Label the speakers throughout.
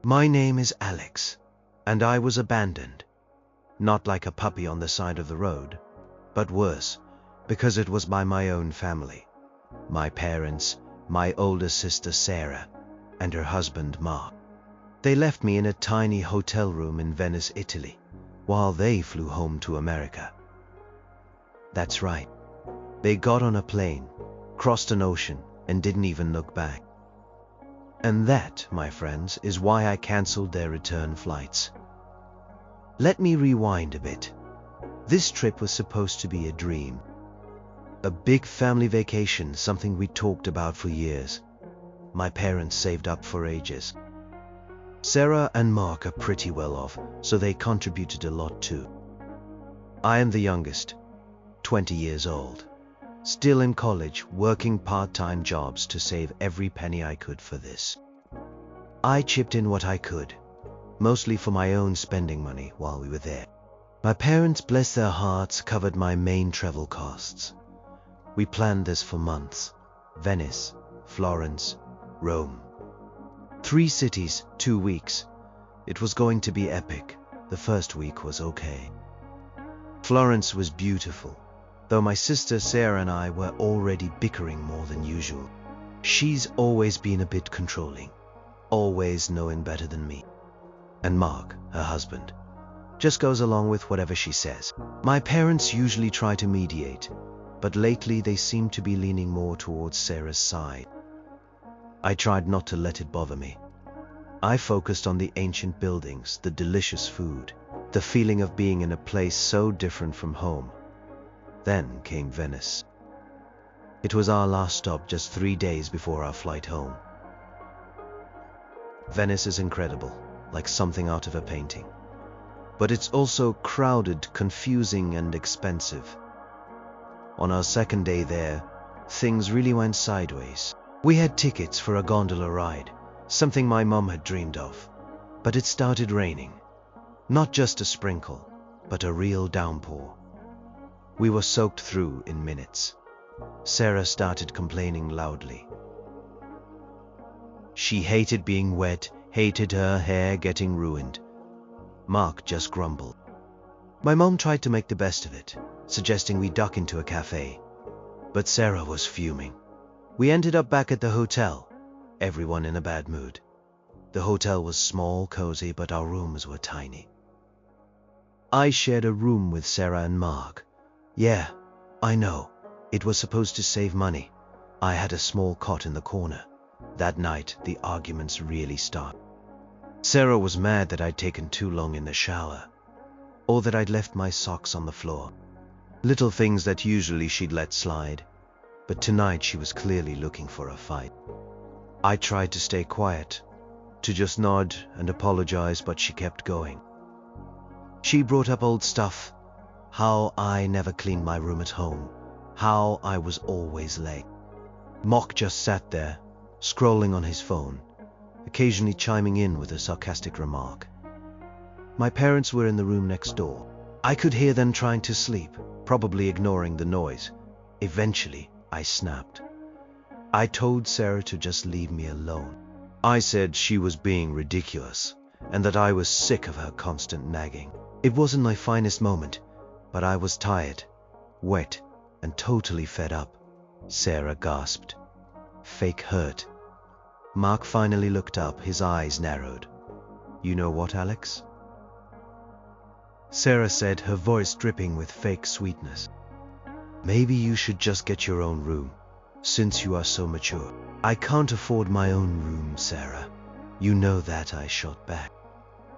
Speaker 1: My name is Alex, and I was abandoned. Not like a puppy on the side of the road, but worse, because it was by my own family. My parents, my older sister Sarah, and her husband Mark. They left me in a tiny hotel room in Venice, Italy, while they flew home to America. That's right. They got on a plane, crossed an ocean, and didn't even look back. And that, my friends, is why I cancelled their return flights. Let me rewind a bit. This trip was supposed to be a dream. A big family vacation, something we talked about for years. My parents saved up for ages. Sarah and Mark are pretty well off, so they contributed a lot too. I am the youngest, 20 years old. Still in college, working part-time jobs to save every penny I could for this. I chipped in what I could, mostly for my own spending money while we were there. My parents, bless their hearts, covered my main travel costs. We planned this for months. Venice, Florence, Rome. 3 cities, 2 weeks. It was going to be epic. The first week was okay. Florence was beautiful, though my sister Sarah and I were already bickering more than usual. She's always been a bit controlling, always knowing better than me. And Mark, her husband, just goes along with whatever she says. My parents usually try to mediate, but lately they seem to be leaning more towards Sarah's side. I tried not to let it bother me. I focused on the ancient buildings, the delicious food, the feeling of being in a place so different from home. Then came Venice. It was our last stop just 3 days before our flight home. Venice is incredible, like something out of a painting. But it's also crowded, confusing, and expensive. On our second day there, things really went sideways. We had tickets for a gondola ride, something my mom had dreamed of. But it started raining. Not just a sprinkle, but a real downpour. We were soaked through in minutes. Sarah started complaining loudly. She hated being wet, hated her hair getting ruined. Mark just grumbled. My mom tried to make the best of it, suggesting we duck into a cafe. But Sarah was fuming. We ended up back at the hotel, everyone in a bad mood. The hotel was small, cozy, but our rooms were tiny. I shared a room with Sarah and Mark. Yeah, I know. It was supposed to save money. I had a small cot in the corner. That night, the arguments really started. Sarah was mad that I'd taken too long in the shower, or that I'd left my socks on the floor. Little things that usually she'd let slide. But tonight she was clearly looking for a fight. I tried to stay quiet, to just nod and apologize, but she kept going. She brought up old stuff, how I never cleaned my room at home, how I was always late. Mark just sat there, scrolling on his phone, occasionally chiming in with a sarcastic remark. My parents were in the room next door. I could hear them trying to sleep, probably ignoring the noise. Eventually, I snapped. I told Sarah to just leave me alone. I said she was being ridiculous and that I was sick of her constant nagging. It wasn't my finest moment, but I was tired, wet, and totally fed up. Sarah gasped. Fake hurt. Mark finally looked up, his eyes narrowed. You know what, Alex? Sarah said, her voice dripping with fake sweetness. Maybe you should just get your own room, since you are so mature. I can't afford my own room, Sarah. You know that, I shot back.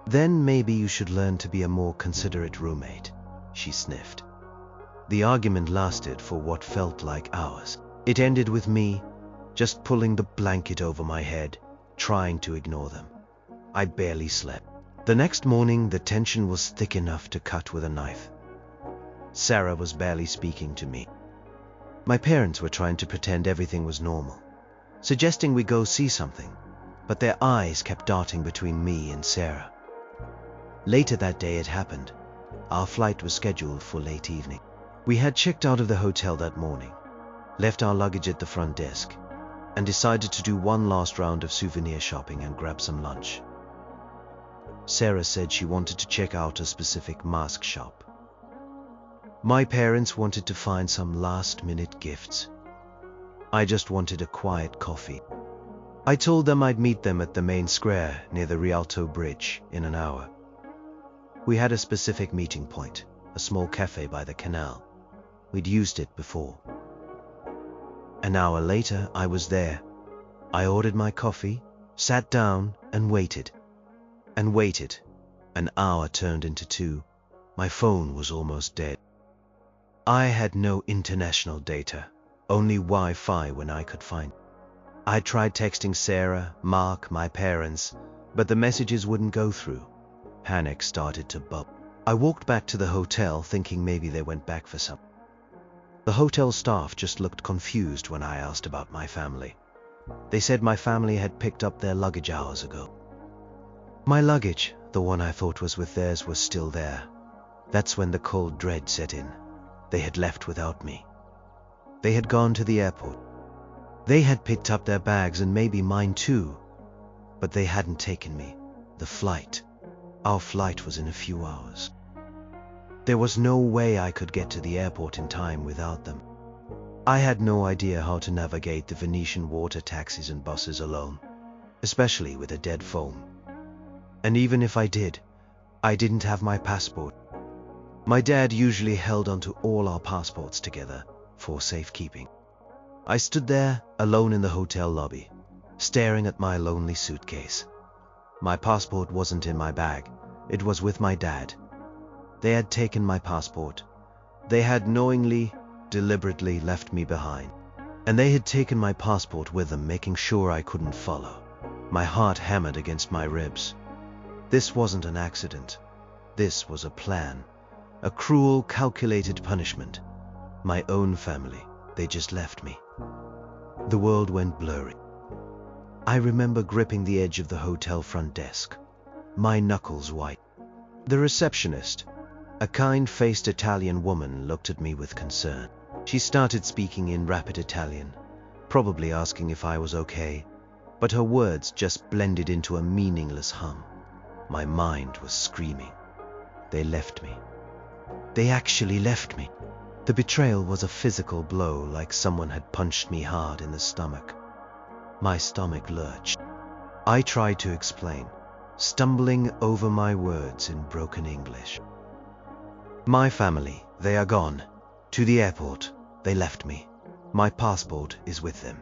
Speaker 1: Then maybe you should learn to be a more considerate roommate, she sniffed. The argument lasted for what felt like hours. It ended with me just pulling the blanket over my head, trying to ignore them. I barely slept. The next morning, the tension was thick enough to cut with a knife. Sarah was barely speaking to me. My parents were trying to pretend everything was normal, suggesting we go see something, but their eyes kept darting between me and Sarah. Later that day it happened. Our flight was scheduled for late evening. We had checked out of the hotel that morning, left our luggage at the front desk, and decided to do one last round of souvenir shopping and grab some lunch. Sarah said she wanted to check out a specific mask shop. My parents wanted to find some last-minute gifts. I just wanted a quiet coffee. I told them I'd meet them at the main square near the Rialto Bridge in an hour. We had a specific meeting point, a small cafe by the canal. We'd used it before. An hour later, I was there. I ordered my coffee, sat down, and waited. And waited. An hour turned into 2. My phone was almost dead. I had no international data, only Wi-Fi when I could find it. I tried texting Sarah, Mark, my parents, but the messages wouldn't go through. Panic started to bubble. I walked back to the hotel thinking maybe they went back for something. The hotel staff just looked confused when I asked about my family. They said my family had picked up their luggage hours ago. My luggage, the one I thought was with theirs, was still there. That's when the cold dread set in. They had left without me. They had gone to the airport. They had picked up their bags and maybe mine too, but they hadn't taken me. The flight. Our flight was in a few hours. There was no way I could get to the airport in time without them. I had no idea how to navigate the Venetian water taxis and buses alone, especially with a dead phone. And even if I did, I didn't have my passport. My dad usually held onto all our passports together for safekeeping. I stood there alone in the hotel lobby, staring at my lonely suitcase. My passport wasn't in my bag, it was with my dad. They had taken my passport. They had knowingly, deliberately left me behind. And they had taken my passport with them, making sure I couldn't follow. My heart hammered against my ribs. This wasn't an accident. This was a plan. A cruel, calculated punishment. My own family, they just left me. The world went blurry. I remember gripping the edge of the hotel front desk, my knuckles white. The receptionist, a kind-faced Italian woman, looked at me with concern. She started speaking in rapid Italian, probably asking if I was okay, but her words just blended into a meaningless hum. My mind was screaming. They left me. They actually left me. The betrayal was a physical blow, like someone had punched me hard in the stomach. My stomach lurched. I tried to explain, stumbling over my words in broken English. My family, they are gone. To the airport, they left me. My passport is with them.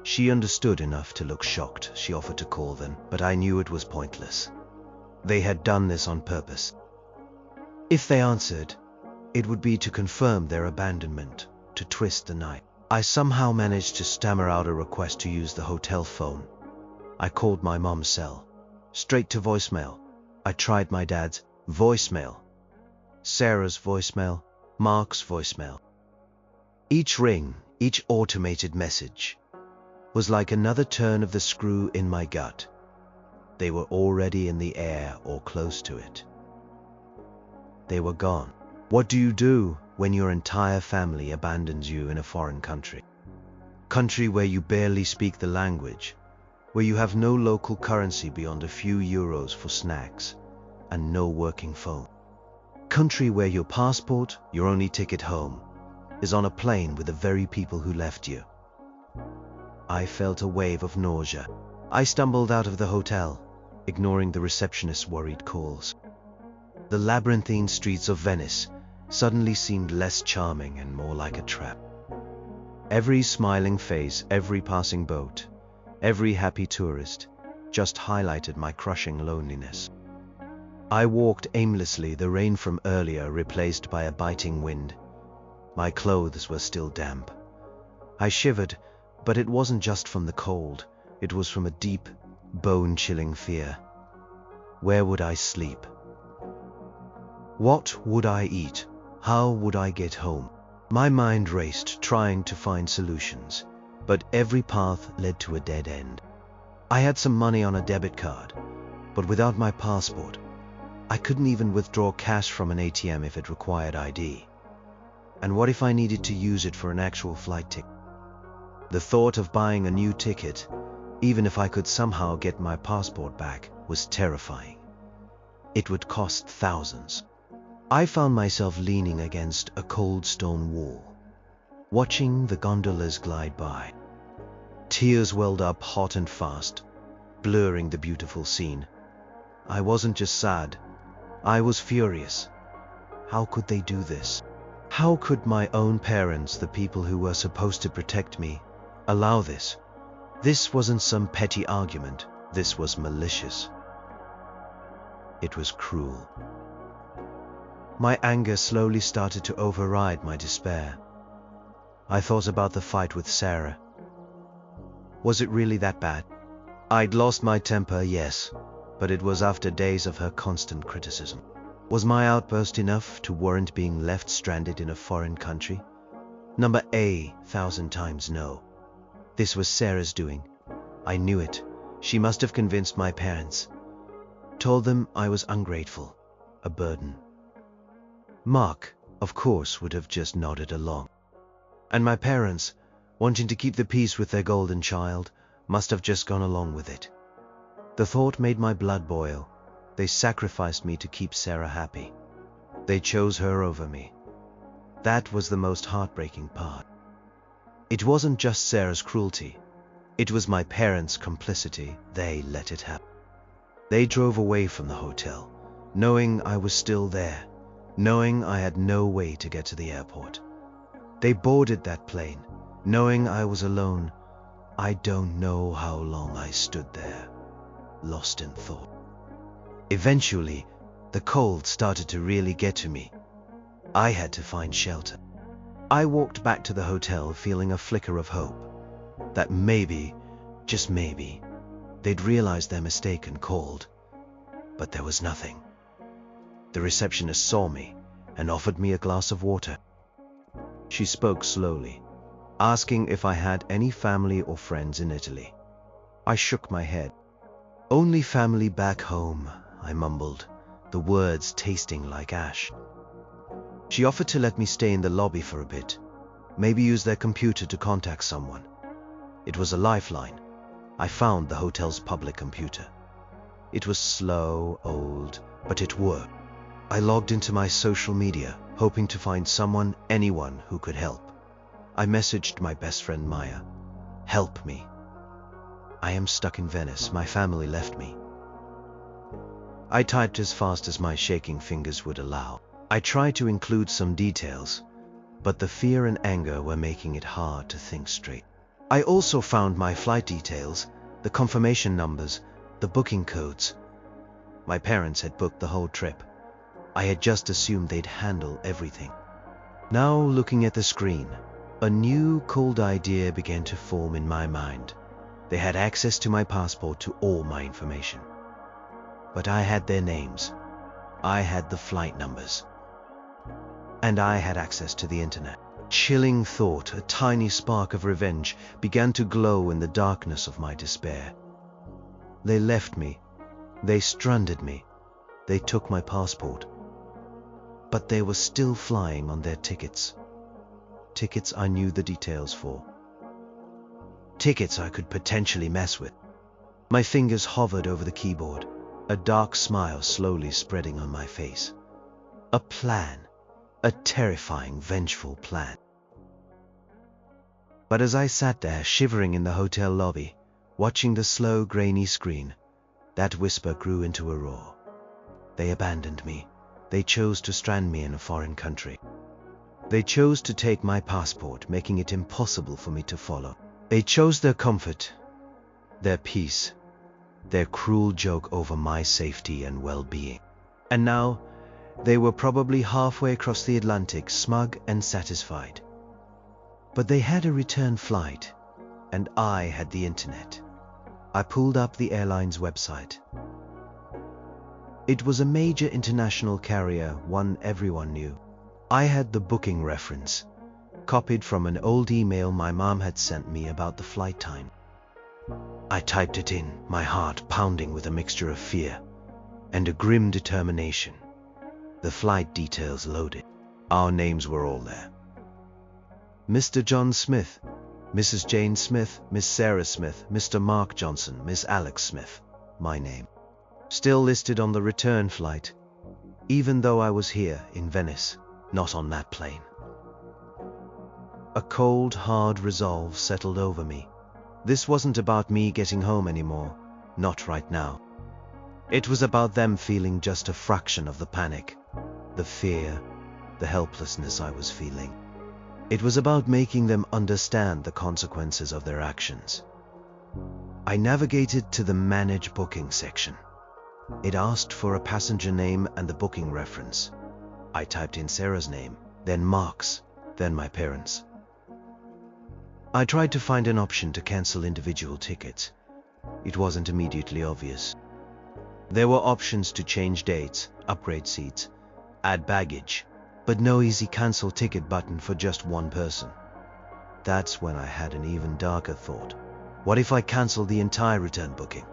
Speaker 1: She understood enough to look shocked. She offered to call them, but I knew it was pointless. They had done this on purpose. If they answered, it would be to confirm their abandonment, to twist the knife. I somehow managed to stammer out a request to use the hotel phone. I called my mom's cell, straight to voicemail. I tried my dad's voicemail, Sarah's voicemail, Mark's voicemail. Each ring, each automated message, was like another turn of the screw in my gut. They were already in the air or close to it. They were gone. What do you do when your entire family abandons you in a foreign country? Country where you barely speak the language, where you have no local currency beyond a few euros for snacks, and no working phone. Country where your passport, your only ticket home, is on a plane with the very people who left you. I felt a wave of nausea. I stumbled out of the hotel, ignoring the receptionist's worried calls. The labyrinthine streets of Venice suddenly seemed less charming and more like a trap. Every smiling face, every passing boat, every happy tourist just highlighted my crushing loneliness. I walked aimlessly, the rain from earlier replaced by a biting wind. My clothes were still damp. I shivered, but it wasn't just from the cold. It was from a deep, bone-chilling fear. Where would I sleep? What would I eat? How would I get home? My mind raced, trying to find solutions, but every path led to a dead end. I had some money on a debit card, but without my passport, I couldn't even withdraw cash from an ATM if it required ID. And what if I needed to use it for an actual flight ticket? The thought of buying a new ticket even if I could somehow get my passport back, was terrifying. It would cost thousands. I found myself leaning against a cold stone wall, watching the gondolas glide by. Tears welled up hot and fast, blurring the beautiful scene. I wasn't just sad, I was furious. How could they do this? How could my own parents, the people who were supposed to protect me, allow this? This wasn't some petty argument, this was malicious. It was cruel. My anger slowly started to override my despair. I thought about the fight with Sarah. Was it really that bad? I'd lost my temper, yes, but it was after days of her constant criticism. Was my outburst enough to warrant being left stranded in a foreign country? Number 1,000 times no. This was Sarah's doing. I knew it. She must have convinced my parents. Told them I was ungrateful, a burden. Mark, of course, would have just nodded along. And my parents, wanting to keep the peace with their golden child, must have just gone along with it. The thought made my blood boil. They sacrificed me to keep Sarah happy. They chose her over me. That was the most heartbreaking part. It wasn't just Sarah's cruelty. It was my parents' complicity. They let it happen. They drove away from the hotel, knowing I was still there, knowing I had no way to get to the airport. They boarded that plane, knowing I was alone. I don't know how long I stood there, lost in thought. Eventually, the cold started to really get to me. I had to find shelter. I walked back to the hotel feeling a flicker of hope, that maybe, just maybe, they'd realized their mistake and called. But there was nothing. The receptionist saw me and offered me a glass of water. She spoke slowly, asking if I had any family or friends in Italy. I shook my head. "Only family back home," I mumbled, the words tasting like ash. She offered to let me stay in the lobby for a bit, maybe use their computer to contact someone. It was a lifeline. I found the hotel's public computer. It was slow, old, but it worked. I logged into my social media, hoping to find someone, anyone who could help. I messaged my best friend Maya. "Help me. I am stuck in Venice. My family left me." I typed as fast as my shaking fingers would allow. I tried to include some details, but the fear and anger were making it hard to think straight. I also found my flight details, the confirmation numbers, the booking codes. My parents had booked the whole trip. I had just assumed they'd handle everything. Now, looking at the screen, a new, cold idea began to form in my mind. They had access to my passport, to all my information. But I had their names. I had the flight numbers. And I had access to the internet. Chilling thought, a tiny spark of revenge, began to glow in the darkness of my despair. They left me. They stranded me. They took my passport. But they were still flying on their tickets. Tickets I knew the details for. Tickets I could potentially mess with. My fingers hovered over the keyboard, a dark smile slowly spreading on my face. A plan. A terrifying, vengeful plan. But as I sat there, shivering in the hotel lobby, watching the slow, grainy screen, that whisper grew into a roar. They abandoned me. They chose to strand me in a foreign country. They chose to take my passport, making it impossible for me to follow. They chose their comfort, their peace, their cruel joke over my safety and well-being. And now, they were probably halfway across the Atlantic, smug and satisfied. But they had a return flight, and I had the internet. I pulled up the airline's website. It was a major international carrier, one everyone knew. I had the booking reference, copied from an old email my mom had sent me about the flight time. I typed it in, my heart pounding with a mixture of fear and a grim determination. The flight details loaded. Our names were all there. Mr. John Smith, Mrs. Jane Smith, Miss Sarah Smith, Mr. Mark Johnson, Miss Alex Smith, my name. Still listed on the return flight, even though I was here in Venice, not on that plane. A cold, hard resolve settled over me. This wasn't about me getting home anymore, not right now. It was about them feeling just a fraction of the panic, the fear, the helplessness I was feeling. It was about making them understand the consequences of their actions. I navigated to the Manage Booking section. It asked for a passenger name and the booking reference. I typed in Sarah's name, then Mark's, then my parents'. I tried to find an option to cancel individual tickets. It wasn't immediately obvious. There were options to change dates, upgrade seats, add baggage, but no easy cancel ticket button for just one person. That's when I had an even darker thought. What if I canceled the entire return booking?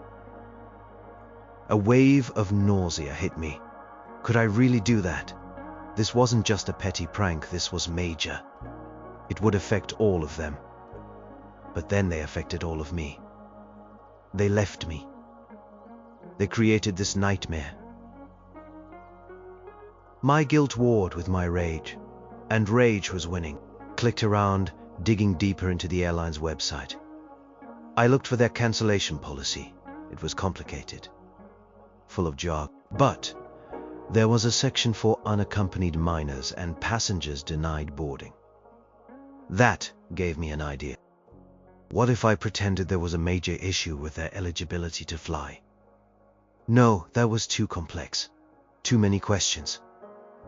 Speaker 1: A wave of nausea hit me. Could I really do that? This wasn't just a petty prank, this was major. It would affect all of them. But then they affected all of me. They left me. They created this nightmare. My guilt warred with my rage, and rage was winning. Clicked around, digging deeper into the airline's website. I looked for their cancellation policy. It was complicated, full of jargon. But there was a section for unaccompanied minors and passengers denied boarding. That gave me an idea. What if I pretended there was a major issue with their eligibility to fly? No, that was too complex. Too many questions.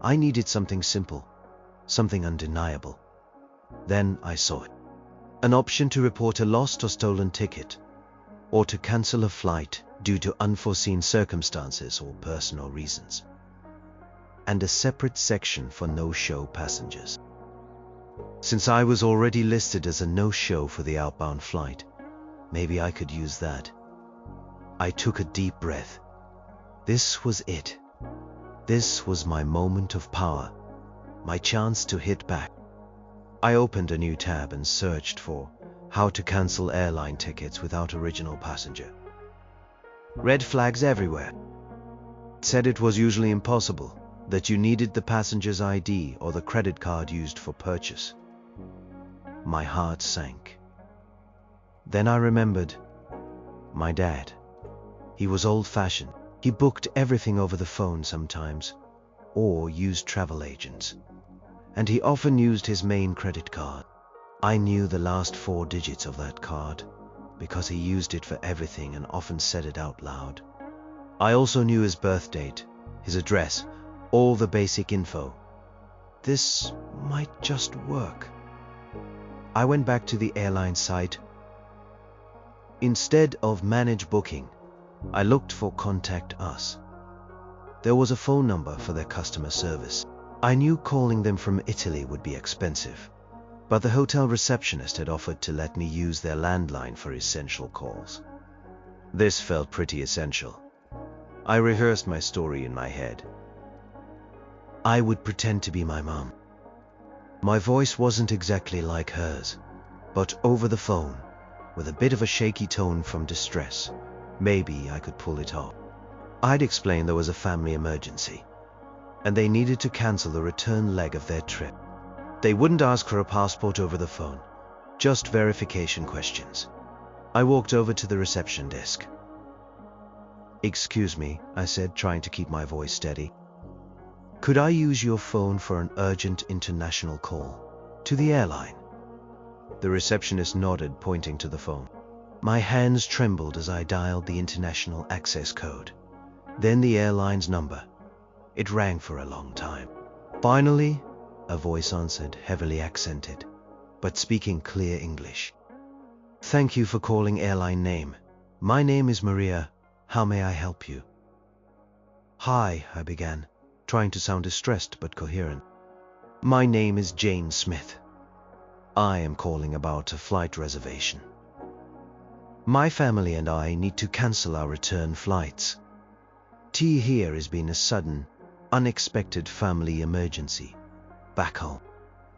Speaker 1: I needed something simple, something undeniable. Then I saw it. An option to report a lost or stolen ticket, or to cancel a flight due to unforeseen circumstances or personal reasons. And a separate section for no-show passengers. Since I was already listed as a no-show for the outbound flight, maybe I could use that. I took a deep breath. This was it. This was my moment of power, my chance to hit back. I opened a new tab and searched for how to cancel airline tickets without original passenger. Red flags everywhere. It said it was usually impossible, that you needed the passenger's ID or the credit card used for purchase. My heart sank. Then I remembered my dad. He was old-fashioned. He booked everything over the phone sometimes, or used travel agents. And he often used his main credit card. I knew the last 4 digits of that card, because he used it for everything and often said it out loud. I also knew his birth date, his address, all the basic info. This might just work. I went back to the airline site. Instead of Manage Booking, I looked for Contact Us. There was a phone number for their customer service. I knew calling them from Italy would be expensive, but the hotel receptionist had offered to let me use their landline for essential calls. This felt pretty essential. I rehearsed my story in my head. I would pretend to be my mom. My voice wasn't exactly like hers, but over the phone, with a bit of a shaky tone from distress, maybe I could pull it off. I'd explain there was a family emergency, and they needed to cancel the return leg of their trip. They wouldn't ask for a passport over the phone, just verification questions. I walked over to the reception desk. "Excuse me," I said, trying to keep my voice steady. "Could I use your phone for an urgent international call to the airline?" The receptionist nodded, pointing to the phone. My hands trembled as I dialed the international access code, then the airline's number. It rang for a long time. Finally, a voice answered, heavily accented, but speaking clear English. "Thank you for calling airline name. My name is Maria. How may I help you?" "Hi," I began, trying to sound distressed but coherent. "My name is Jane Smith. I am calling about a flight reservation. My family and I need to cancel our return flights. Tea here has been a sudden, unexpected family emergency back home."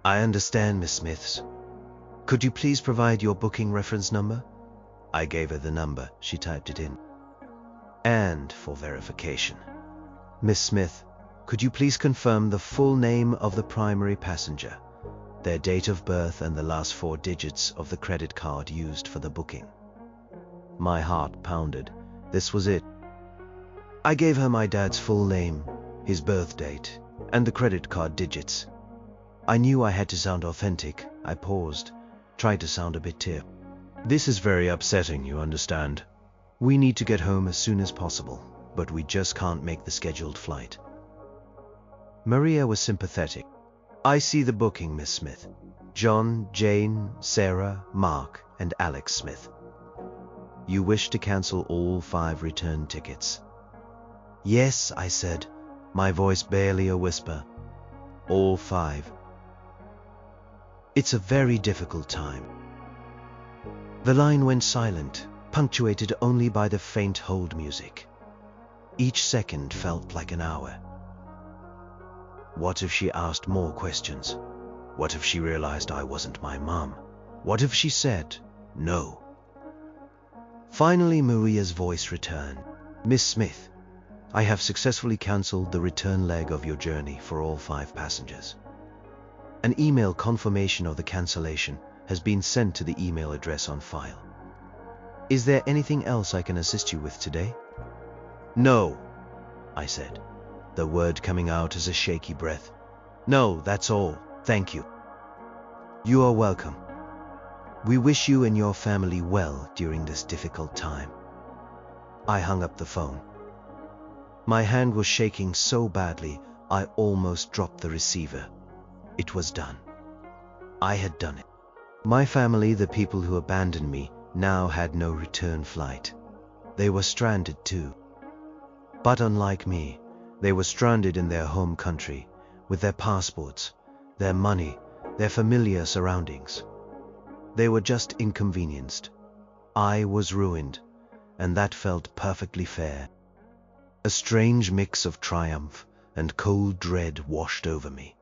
Speaker 1: "I understand, Miss Smiths. Could you please provide your booking reference number? I gave her the number. She typed it in. And for verification. Miss Smith, could you please confirm the full name of the primary passenger, their date of birth, and the last 4 digits of the credit card used for the booking? My heart pounded. This was it. I gave her my dad's full name, his birth date, and the credit card digits. I knew I had to sound authentic. I paused, tried to sound a bit tearful. This is very upsetting, you understand. We need to get home as soon as possible, but we just can't make the scheduled flight. Maria was sympathetic. I see the booking, Miss Smith. John, Jane, Sarah, Mark, and Alex Smith. You wish to cancel all 5 return tickets? Yes, I said, my voice barely a whisper. All 5. It's a very difficult time. The line went silent, punctuated only by the faint hold music. Each second felt like an hour. What if she asked more questions? What if she realized I wasn't my mom? What if she said no? Finally, Maria's voice returned. Miss Smith, I have successfully cancelled the return leg of your journey for all 5 passengers. An email confirmation of the cancellation has been sent to the email address on file. Is there anything else I can assist you with today? No, I said, the word coming out as a shaky breath. No, that's all. Thank you. You are welcome. We wish you and your family well during this difficult time. I hung up the phone. My hand was shaking so badly, I almost dropped the receiver. It was done. I had done it. My family, the people who abandoned me, now had no return flight. They were stranded too. But unlike me, they were stranded in their home country, with their passports, their money, their familiar surroundings. They were just inconvenienced. I was ruined, and that felt perfectly fair. A strange mix of triumph and cold dread washed over me.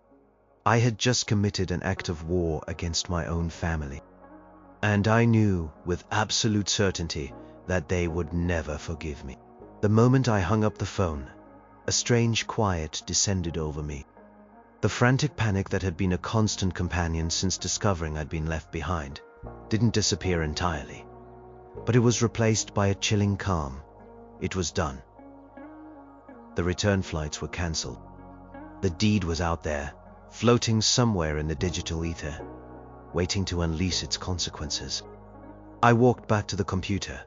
Speaker 1: I had just committed an act of war against my own family. And I knew with absolute certainty that they would never forgive me. The moment I hung up the phone, a strange quiet descended over me. The frantic panic that had been a constant companion since discovering I'd been left behind didn't disappear entirely, but it was replaced by a chilling calm. It was done. The return flights were cancelled. The deed was out there, floating somewhere in the digital ether, waiting to unleash its consequences. I walked back to the computer,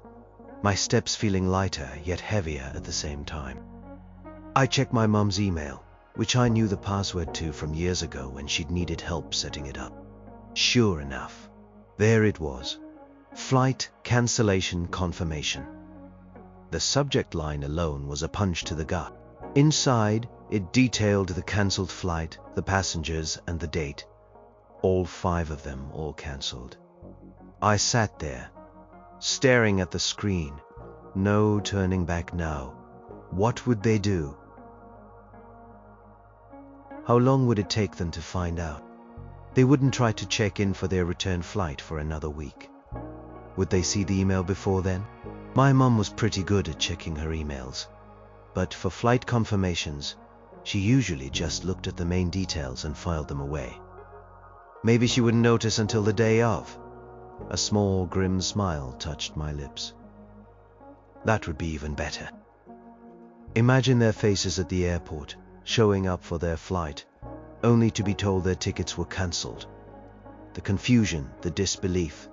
Speaker 1: my steps feeling lighter yet heavier at the same time. I checked my mum's email, which I knew the password to from years ago when she'd needed help setting it up. Sure enough, there it was. Flight cancellation confirmation. The subject line alone was a punch to the gut. Inside, it detailed the cancelled flight, the passengers, and the date. All 5 of them, all cancelled. I sat there, staring at the screen. No turning back now. What would they do? How long would it take them to find out? They wouldn't try to check in for their return flight for another week. Would they see the email before then? My mum was pretty good at checking her emails, but for flight confirmations, she usually just looked at the main details and filed them away. Maybe she wouldn't notice until the day of. A small, grim smile touched my lips. That would be even better. Imagine their faces at the airport, showing up for their flight, only to be told their tickets were cancelled. The confusion, the disbelief,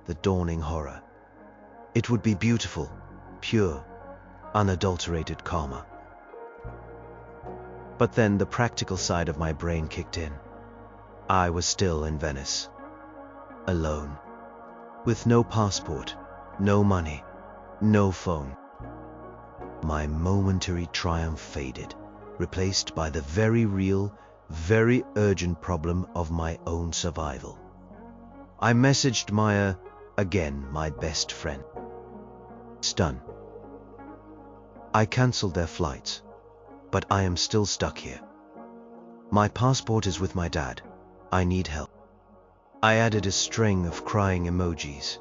Speaker 1: the dawning horror. It would be beautiful, pure, unadulterated karma. But then the practical side of my brain kicked in. I was still in Venice, alone, with no passport, no money, no phone. My momentary triumph faded, replaced by the very real, very urgent problem of my own survival. I messaged Maya, again my best friend. It's done. I cancelled their flights, but I am still stuck here. My passport is with my dad. I need help. I added a string of crying emojis,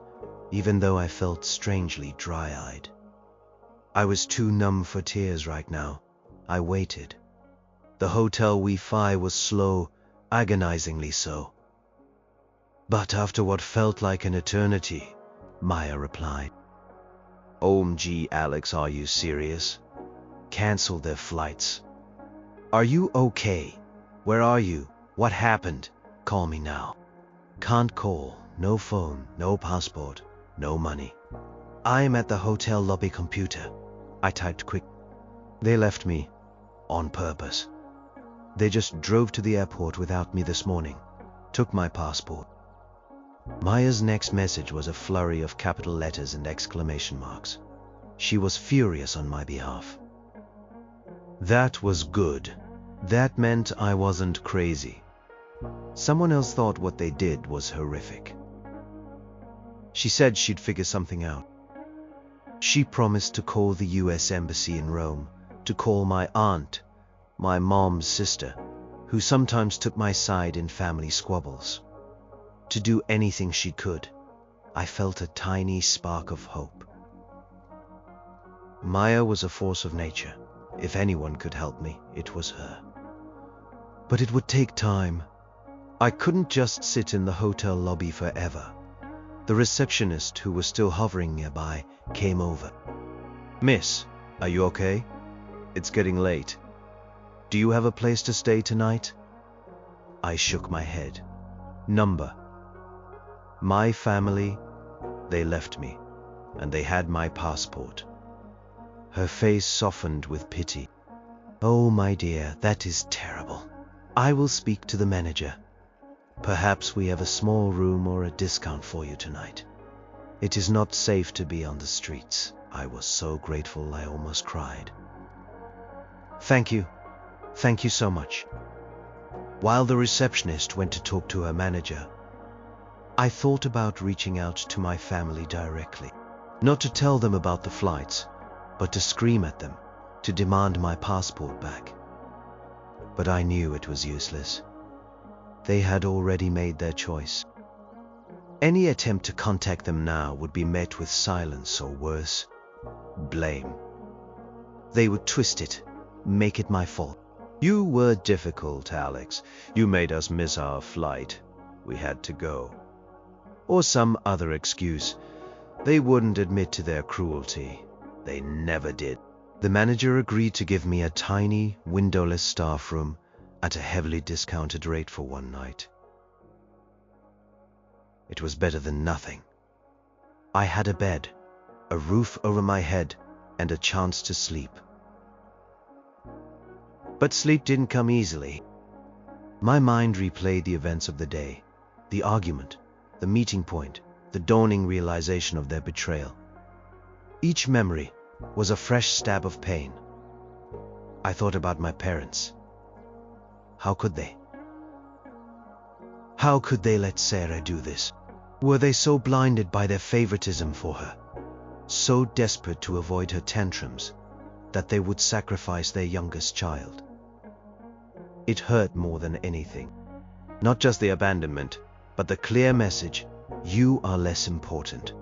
Speaker 1: even though I felt strangely dry-eyed. I was too numb for tears right now. I waited. The hotel Wi-Fi was slow, agonizingly so. But after what felt like an eternity, Maya replied, "OMG, Alex, are you serious? Cancel their flights. Are you okay? Where are you? What happened? Call me now." Can't call, no phone, no passport, no money. I am at the hotel lobby computer. I typed quick. They left me, on purpose. They just drove to the airport without me this morning, took my passport. Maya's next message was a flurry of capital letters and exclamation marks. She was furious on my behalf. That was good. That meant I wasn't crazy. Someone else thought what they did was horrific. She said she'd figure something out. She promised to call the US Embassy in Rome, to call my aunt, my mom's sister, who sometimes took my side in family squabbles. To do anything she could. I felt a tiny spark of hope. Maya was a force of nature. If anyone could help me, it was her. But it would take time. I couldn't just sit in the hotel lobby forever. The receptionist, who was still hovering nearby, came over. "Miss, are you okay? It's getting late. Do you have a place to stay tonight?" I shook my head. Number. My family, they left me, and they had my passport. Her face softened with pity. "Oh, my dear, that is terrible. I will speak to the manager. Perhaps we have a small room or a discount for you tonight. It is not safe to be on the streets." I was so grateful I almost cried. Thank you so much." While the receptionist went to talk to her manager, I thought about reaching out to my family directly. Not to tell them about the flights, but to scream at them, to demand my passport back. But I knew it was useless. They had already made their choice. Any attempt to contact them now would be met with silence or worse, blame. They would twist it, make it my fault. "You were difficult, Alex. You made us miss our flight. We had to go." Or some other excuse. They wouldn't admit to their cruelty. They never did. The manager agreed to give me a tiny, windowless staff room at a heavily discounted rate for one night. It was better than nothing. I had a bed, a roof over my head, and a chance to sleep. But sleep didn't come easily. My mind replayed the events of the day, the argument, the meeting point, the dawning realization of their betrayal. Each memory was a fresh stab of pain. I thought about my parents. How could they? How could they let Sarah do this? Were they so blinded by their favoritism for her, so desperate to avoid her tantrums, that they would sacrifice their youngest child? It hurt more than anything. Not just the abandonment, but the clear message: you are less important.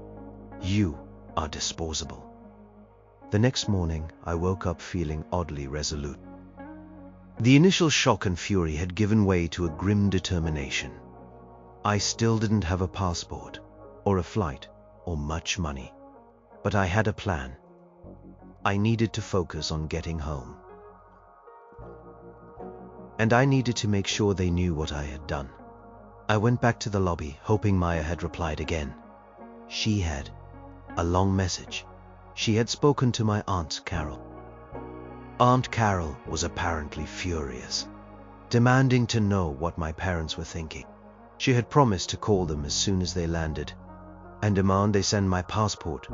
Speaker 1: You are disposable. The next morning, I woke up feeling oddly resolute. The initial shock and fury had given way to a grim determination. I still didn't have a passport, or a flight, or much money. But I had a plan. I needed to focus on getting home. And I needed to make sure they knew what I had done. I went back to the lobby, hoping Maya had replied again. She had. A long message. She had spoken to my Aunt Carol. Aunt Carol was apparently furious, demanding to know what my parents were thinking. She had promised to call them as soon as they landed, and demand they send my passport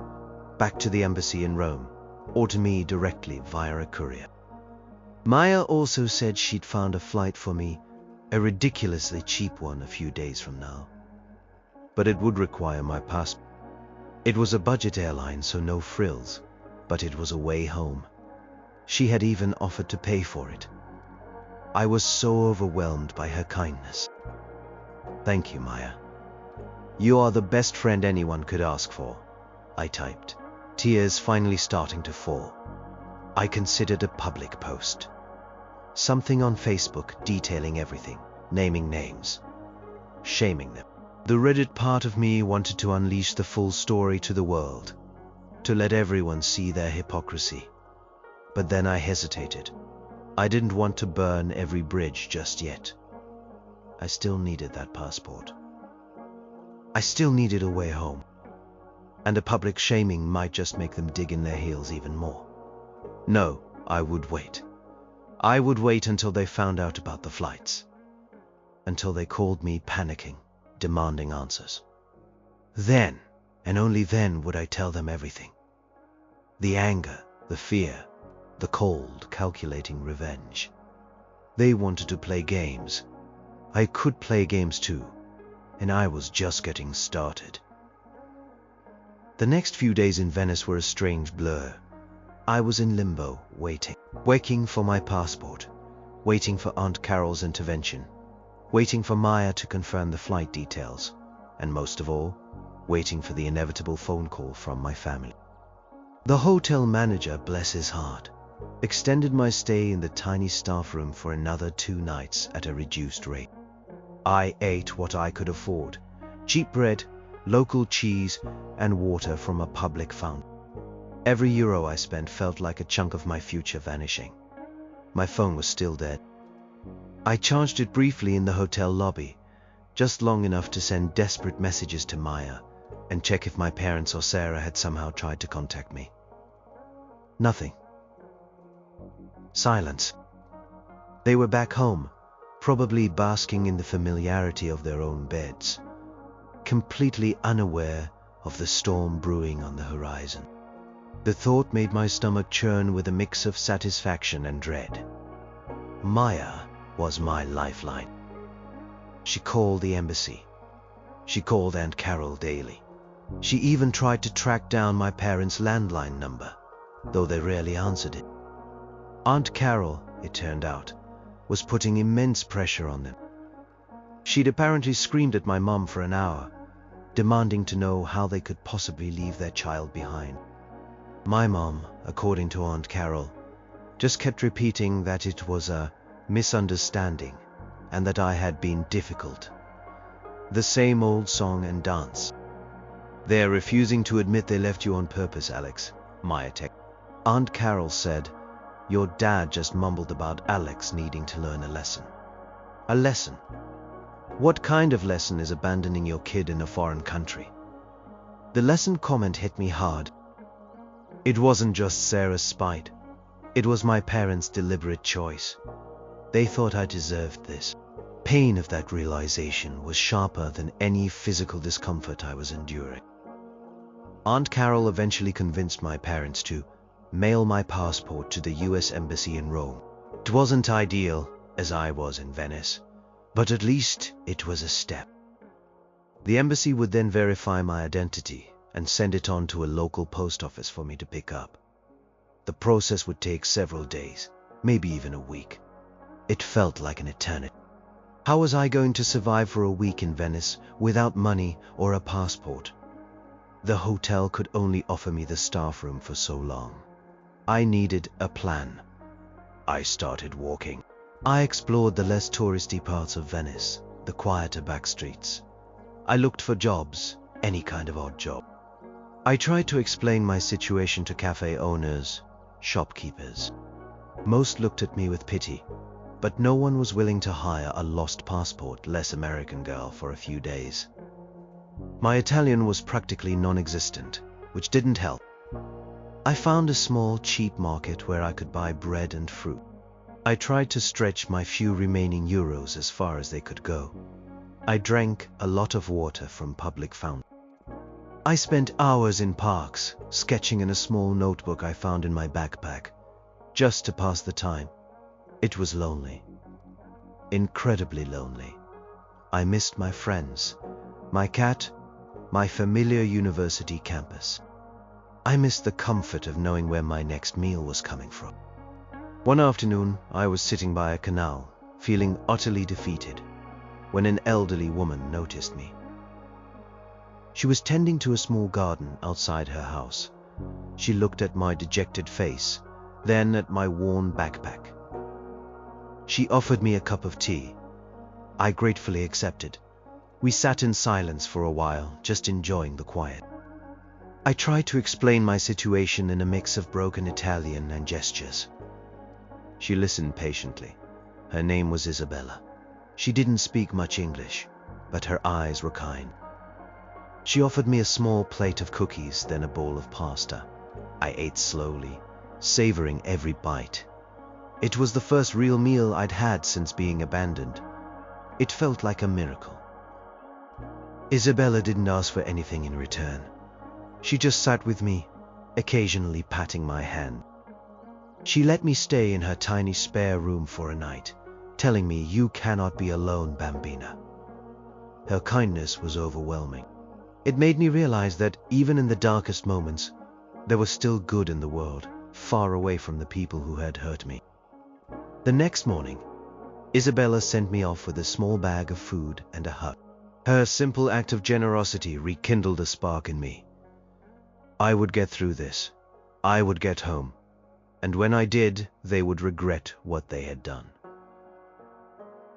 Speaker 1: back to the embassy in Rome, or to me directly via a courier. Maya also said she'd found a flight for me, a ridiculously cheap one a few days from now. But it would require my passport. It was a budget airline, so no frills, but it was a way home. She had even offered to pay for it. I was so overwhelmed by her kindness. Thank you, Maya. You are the best friend anyone could ask for, I typed, tears finally starting to fall. I considered a public post. Something on Facebook detailing everything, naming names, shaming them. The Reddit part of me wanted to unleash the full story to the world, to let everyone see their hypocrisy. But then I hesitated. I didn't want to burn every bridge just yet. I still needed that passport. I still needed a way home. And a public shaming might just make them dig in their heels even more. No, I would wait. I would wait until they found out about the flights. Until they called me panicking, demanding answers. Then, and only then, would I tell them everything. The anger, the fear, the cold, calculating revenge. They wanted to play games. I could play games too, and I was just getting started. The next few days in Venice were a strange blur. I was in limbo, waiting for my passport, waiting for Aunt Carol's intervention, waiting for Maya to confirm the flight details, and most of all, waiting for the inevitable phone call from my family. The hotel manager, bless his heart, extended my stay in the tiny staff room for another 2 nights at a reduced rate. I ate what I could afford: cheap bread, local cheese, and water from a public fountain. Every euro I spent felt like a chunk of my future vanishing. My phone was still dead. I charged it briefly in the hotel lobby, just long enough to send desperate messages to Maya and check if my parents or Sarah had somehow tried to contact me. Nothing. Silence. They were back home, probably basking in the familiarity of their own beds, completely unaware of the storm brewing on the horizon. The thought made my stomach churn with a mix of satisfaction and dread. Maya was my lifeline. She called the embassy. She called Aunt Carol daily. She even tried to track down my parents' landline number, though they rarely answered it. Aunt Carol, it turned out, was putting immense pressure on them. She'd apparently screamed at my mom for an hour, demanding to know how they could possibly leave their child behind. My mom, according to Aunt Carol, just kept repeating that it was a misunderstanding and that I had been difficult. The same old song and dance. "They're refusing to admit they left you on purpose, Alex," Maya texted. Aunt Carol said, "Your dad just mumbled about Alex needing to learn a lesson." A lesson? What kind of lesson is abandoning your kid in a foreign country? The lesson comment hit me hard. It wasn't just Sarah's spite. It was my parents' deliberate choice. They thought I deserved this. Pain of that realization was sharper than any physical discomfort I was enduring. Aunt Carol eventually convinced my parents to mail my passport to the US Embassy in Rome. It wasn't ideal, as I was in Venice, but at least it was a step. The embassy would then verify my identity and send it on to a local post office for me to pick up. The process would take several days, maybe even a week. It felt like an eternity. How was I going to survive for a week in Venice without money or a passport? The hotel could only offer me the staff room for so long. I needed a plan. I started walking. I explored the less touristy parts of Venice, the quieter back streets. I looked for jobs, any kind of odd job. I tried to explain my situation to cafe owners, shopkeepers. Most looked at me with pity, but no one was willing to hire a lost passport, less American girl for a few days. My Italian was practically non-existent, which didn't help. I found a small, cheap market where I could buy bread and fruit. I tried to stretch my few remaining euros as far as they could go. I drank a lot of water from public fountains. I spent hours in parks, sketching in a small notebook I found in my backpack, just to pass the time. It was lonely. Incredibly lonely. I missed my friends, my cat, my familiar university campus. I missed the comfort of knowing where my next meal was coming from. One afternoon, I was sitting by a canal, feeling utterly defeated, when an elderly woman noticed me. She was tending to a small garden outside her house. She looked at my dejected face, then at my worn backpack. She offered me a cup of tea. I gratefully accepted. We sat in silence for a while, just enjoying the quiet. I tried to explain my situation in a mix of broken Italian and gestures. She listened patiently. Her name was Isabella. She didn't speak much English, but her eyes were kind. She offered me a small plate of cookies, then a bowl of pasta. I ate slowly, savoring every bite. It was the first real meal I'd had since being abandoned. It felt like a miracle. Isabella didn't ask for anything in return. She just sat with me, occasionally patting my hand. She let me stay in her tiny spare room for a night, telling me, "You cannot be alone, Bambina." Her kindness was overwhelming. It made me realize that even in the darkest moments, there was still good in the world, far away from the people who had hurt me. The next morning, Isabella sent me off with a small bag of food and a hug. Her simple act of generosity rekindled a spark in me. I would get through this. I would get home. And when I did, they would regret what they had done.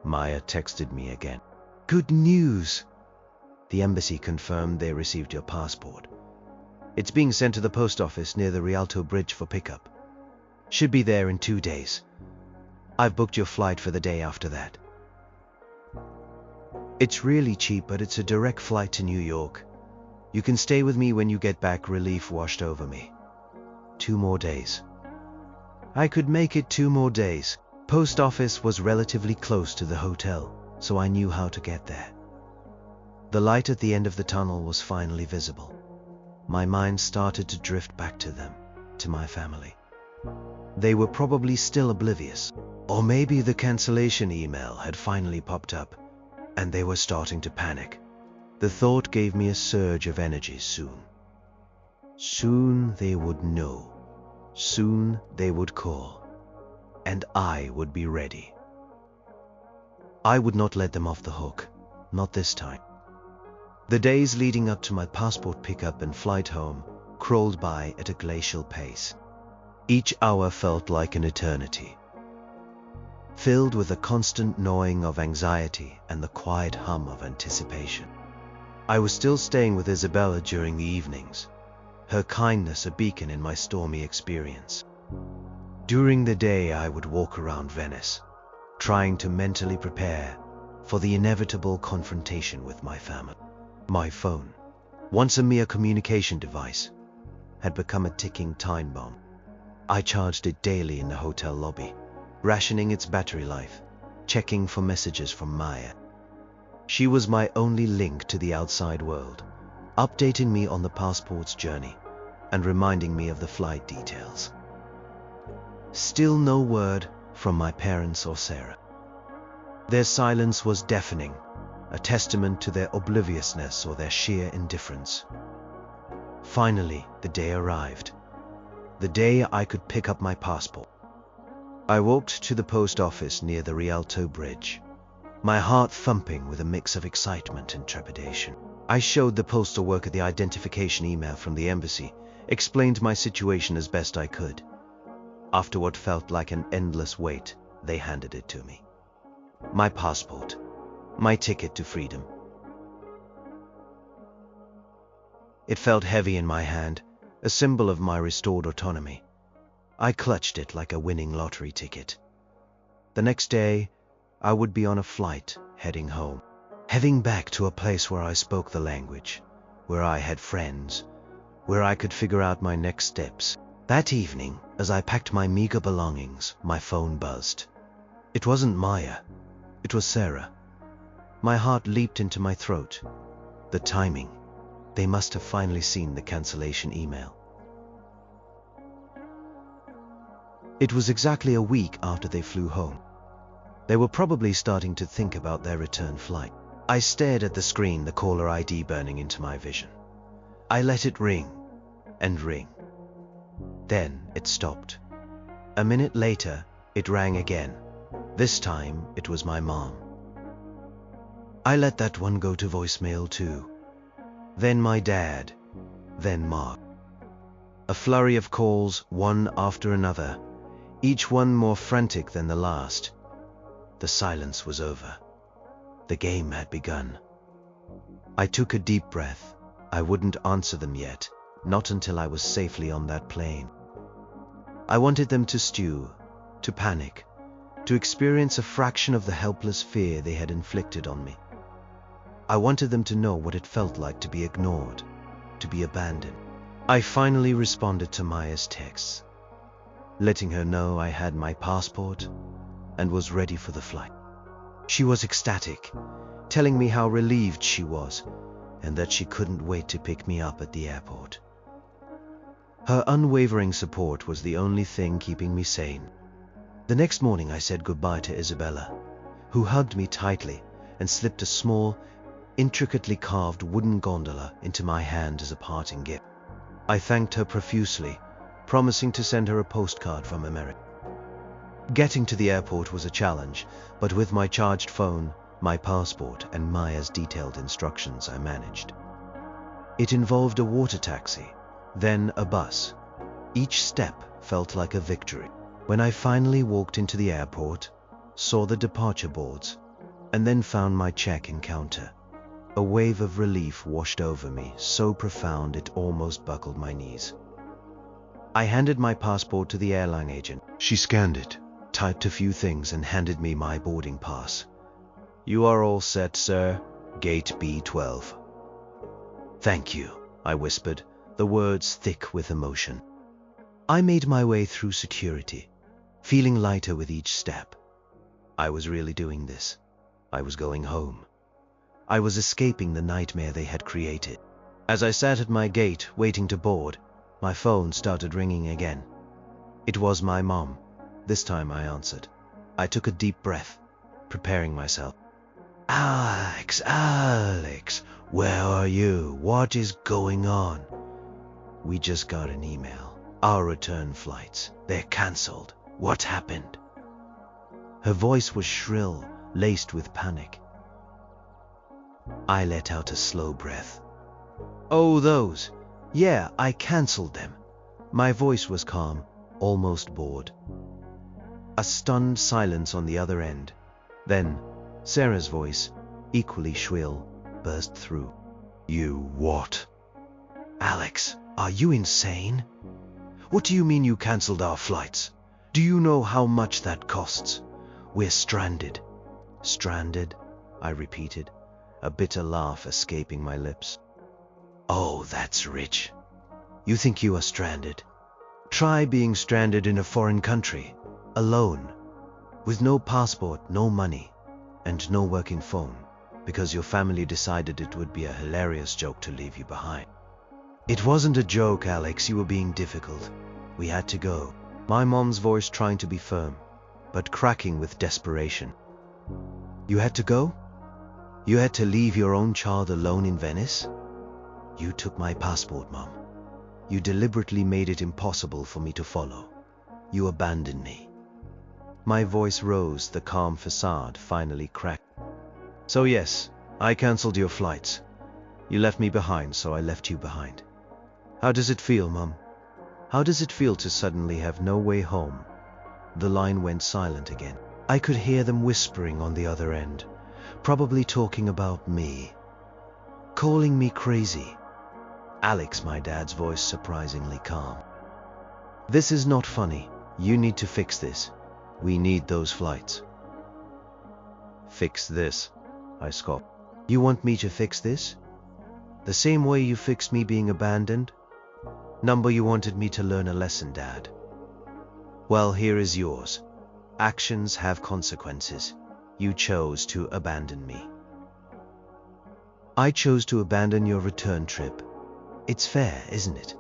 Speaker 1: Maya texted me again. "Good news! The embassy confirmed they received your passport. It's being sent to the post office near the Rialto Bridge for pickup. Should be there in 2 days. I've booked your flight for the day after that. It's really cheap, but it's a direct flight to New York. You can stay with me when you get back." Relief washed over me. 2 more days. I could make it 2 more days. Post office was relatively close to the hotel, so I knew how to get there. The light at the end of the tunnel was finally visible. My mind started to drift back to them, to my family. They were probably still oblivious, or maybe the cancellation email had finally popped up, and they were starting to panic. The thought gave me a surge of energy. Soon they would know. Soon they would call. And I would be ready. I would not let them off the hook, not this time. The days leading up to my passport pickup and flight home crawled by at a glacial pace. Each hour felt like an eternity, filled with a constant gnawing of anxiety and the quiet hum of anticipation. I was still staying with Isabella during the evenings, her kindness a beacon in my stormy experience. During the day, I would walk around Venice, trying to mentally prepare for the inevitable confrontation with my family. My phone, once a mere communication device, had become a ticking time bomb. I charged it daily in the hotel lobby, rationing its battery life, checking for messages from Maya. She was my only link to the outside world, updating me on the passport's journey and reminding me of the flight details. Still no word from my parents or Sarah. Their silence was deafening, a testament to their obliviousness or their sheer indifference. Finally, the day arrived. The day I could pick up my passport. I walked to the post office near the Rialto Bridge, my heart thumping with a mix of excitement and trepidation. I showed the postal worker the identification email from the embassy, explained my situation as best I could. After what felt like an endless wait, they handed it to me. My passport, my ticket to freedom. It felt heavy in my hand, a symbol of my restored autonomy. I clutched it like a winning lottery ticket. The next day, I would be on a flight heading home, heading back to a place where I spoke the language, where I had friends, where I could figure out my next steps. That evening, as I packed my meager belongings, my phone buzzed. It wasn't Maya, it was Sarah. My heart leaped into my throat. The timing. They must have finally seen the cancellation email. It was exactly a week after they flew home. They were probably starting to think about their return flight. I stared at the screen, the caller ID burning into my vision. I let it ring and ring. Then it stopped. A minute later, it rang again. This time, it was my mom. I let that one go to voicemail too. Then my dad, then Mark. A flurry of calls, one after another, each one more frantic than the last. The silence was over. The game had begun. I took a deep breath. I wouldn't answer them yet, not until I was safely on that plane. I wanted them to stew, to panic, to experience a fraction of the helpless fear they had inflicted on me. I wanted them to know what it felt like to be ignored, to be abandoned. I finally responded to Maya's texts, letting her know I had my passport and was ready for the flight. She was ecstatic, telling me how relieved she was and that she couldn't wait to pick me up at the airport. Her unwavering support was the only thing keeping me sane. The next morning I said goodbye to Isabella, who hugged me tightly and slipped a small, intricately carved wooden gondola into my hand as a parting gift. I thanked her profusely, promising to send her a postcard from America. Getting to the airport was a challenge, but with my charged phone, my passport, and Maya's detailed instructions, I managed. It involved a water taxi, then a bus. Each step felt like a victory. When I finally walked into the airport, saw the departure boards, and then found my check-in counter, a wave of relief washed over me, so profound it almost buckled my knees. I handed my passport to the airline agent. She scanned it, typed a few things, and handed me my boarding pass. "You are all set, sir. Gate B12. "Thank you," I whispered, the words thick with emotion. I made my way through security, feeling lighter with each step. I was really doing this. I was going home. I was escaping the nightmare they had created. As I sat at my gate waiting to board, my phone started ringing again. It was my mom. This time I answered. I took a deep breath, preparing myself. Alex, where are you? What is going on?" "We just got an email. Our return flights, they're cancelled. What happened?" Her voice was shrill, laced with panic. I let out a slow breath. "Oh, those. Yeah, I cancelled them." My voice was calm, almost bored. A stunned silence on the other end. Then, Sarah's voice, equally shrill, burst through. "You what?" "Alex, are you insane? What do you mean you cancelled our flights? Do you know how much that costs? We're stranded." "Stranded?" I repeated, a bitter laugh escaping my lips. "Oh, that's rich. You think you are stranded? Try being stranded in a foreign country, alone, with no passport, no money, and no working phone, because your family decided it would be a hilarious joke to leave you behind." "It wasn't a joke, Alex. You were being difficult. We had to go." My mom's voice trying to be firm, but cracking with desperation. "You had to go? You had to leave your own child alone in Venice? You took my passport, Mom. You deliberately made it impossible for me to follow. You abandoned me." My voice rose, the calm facade finally cracked. "So yes, I cancelled your flights. You left me behind, so I left you behind. How does it feel, Mom? How does it feel to suddenly have no way home?" The line went silent again. I could hear them whispering on the other end, probably talking about me, calling me crazy. "Alex," my dad's voice surprisingly calm. "This is not funny. You need to fix this. We need those flights." "Fix this?" I scoffed. "You want me to fix this? The same way you fixed me being abandoned? Number, you wanted me to learn a lesson, Dad. Well, here is yours. Actions have consequences. You chose to abandon me." "I chose to abandon your return trip. It's fair, isn't it?"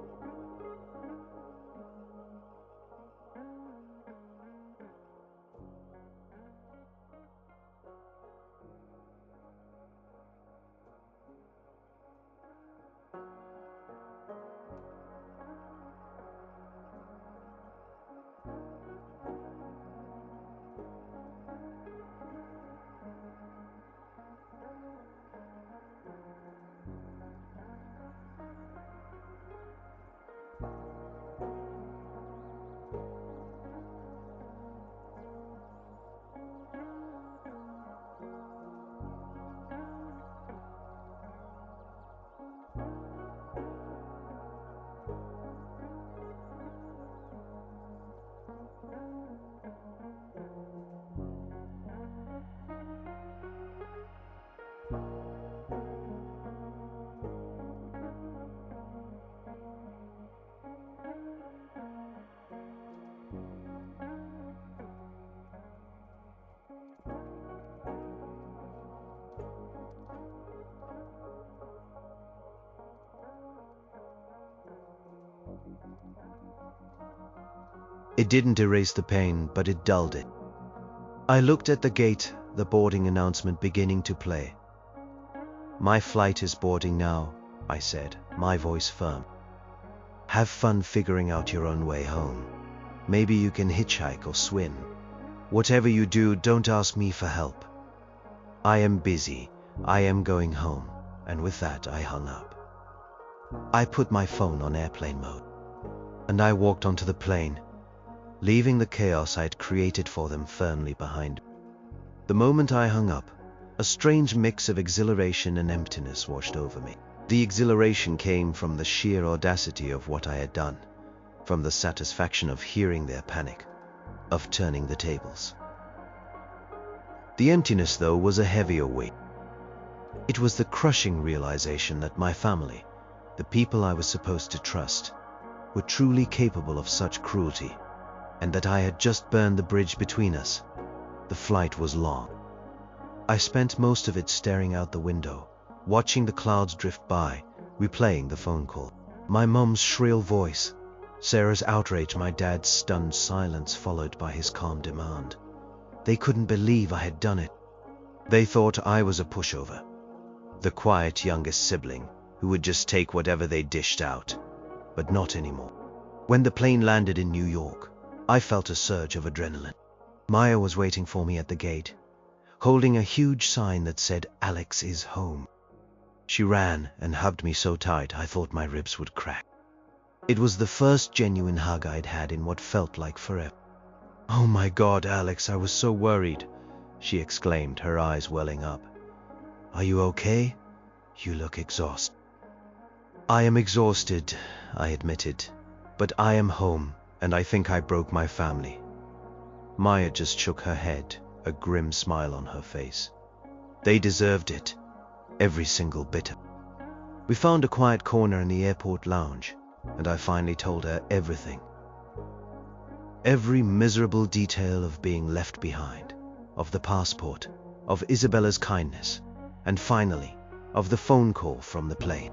Speaker 1: It didn't erase the pain, but it dulled it. I looked at the gate, the boarding announcement beginning to play. "My flight is boarding now," I said, my voice firm. "Have fun figuring out your own way home. Maybe you can hitchhike or swim. Whatever you do, don't ask me for help. I am busy. I am going home." And with that, I hung up. I put my phone on airplane mode, and I walked onto the plane, leaving the chaos I had created for them firmly behind me. The moment I hung up, a strange mix of exhilaration and emptiness washed over me. The exhilaration came from the sheer audacity of what I had done, from the satisfaction of hearing their panic, of turning the tables. The emptiness, though, was a heavier weight. It was the crushing realization that my family, the people I was supposed to trust, were truly capable of such cruelty, and that I had just burned the bridge between us. The flight was long. I spent most of it staring out the window, watching the clouds drift by, replaying the phone call. My mom's shrill voice, Sarah's outrage, my dad's stunned silence followed by his calm demand. They couldn't believe I had done it. They thought I was a pushover, the quiet youngest sibling who would just take whatever they dished out. But not anymore. When the plane landed in New York, I felt a surge of adrenaline. Maya was waiting for me at the gate, holding a huge sign that said, "Alex is home." She ran and hugged me so tight I thought my ribs would crack. It was the first genuine hug I'd had in what felt like forever. "Oh my God, Alex, I was so worried," she exclaimed, her eyes welling up. "Are you okay? You look exhausted." "I am exhausted," I admitted, "but I am home, and I think I broke my family." Maya just shook her head, a grim smile on her face. "They deserved it, every single bit of it." We found a quiet corner in the airport lounge, and I finally told her everything. Every miserable detail of being left behind, of the passport, of Isabella's kindness, and finally, of the phone call from the plane.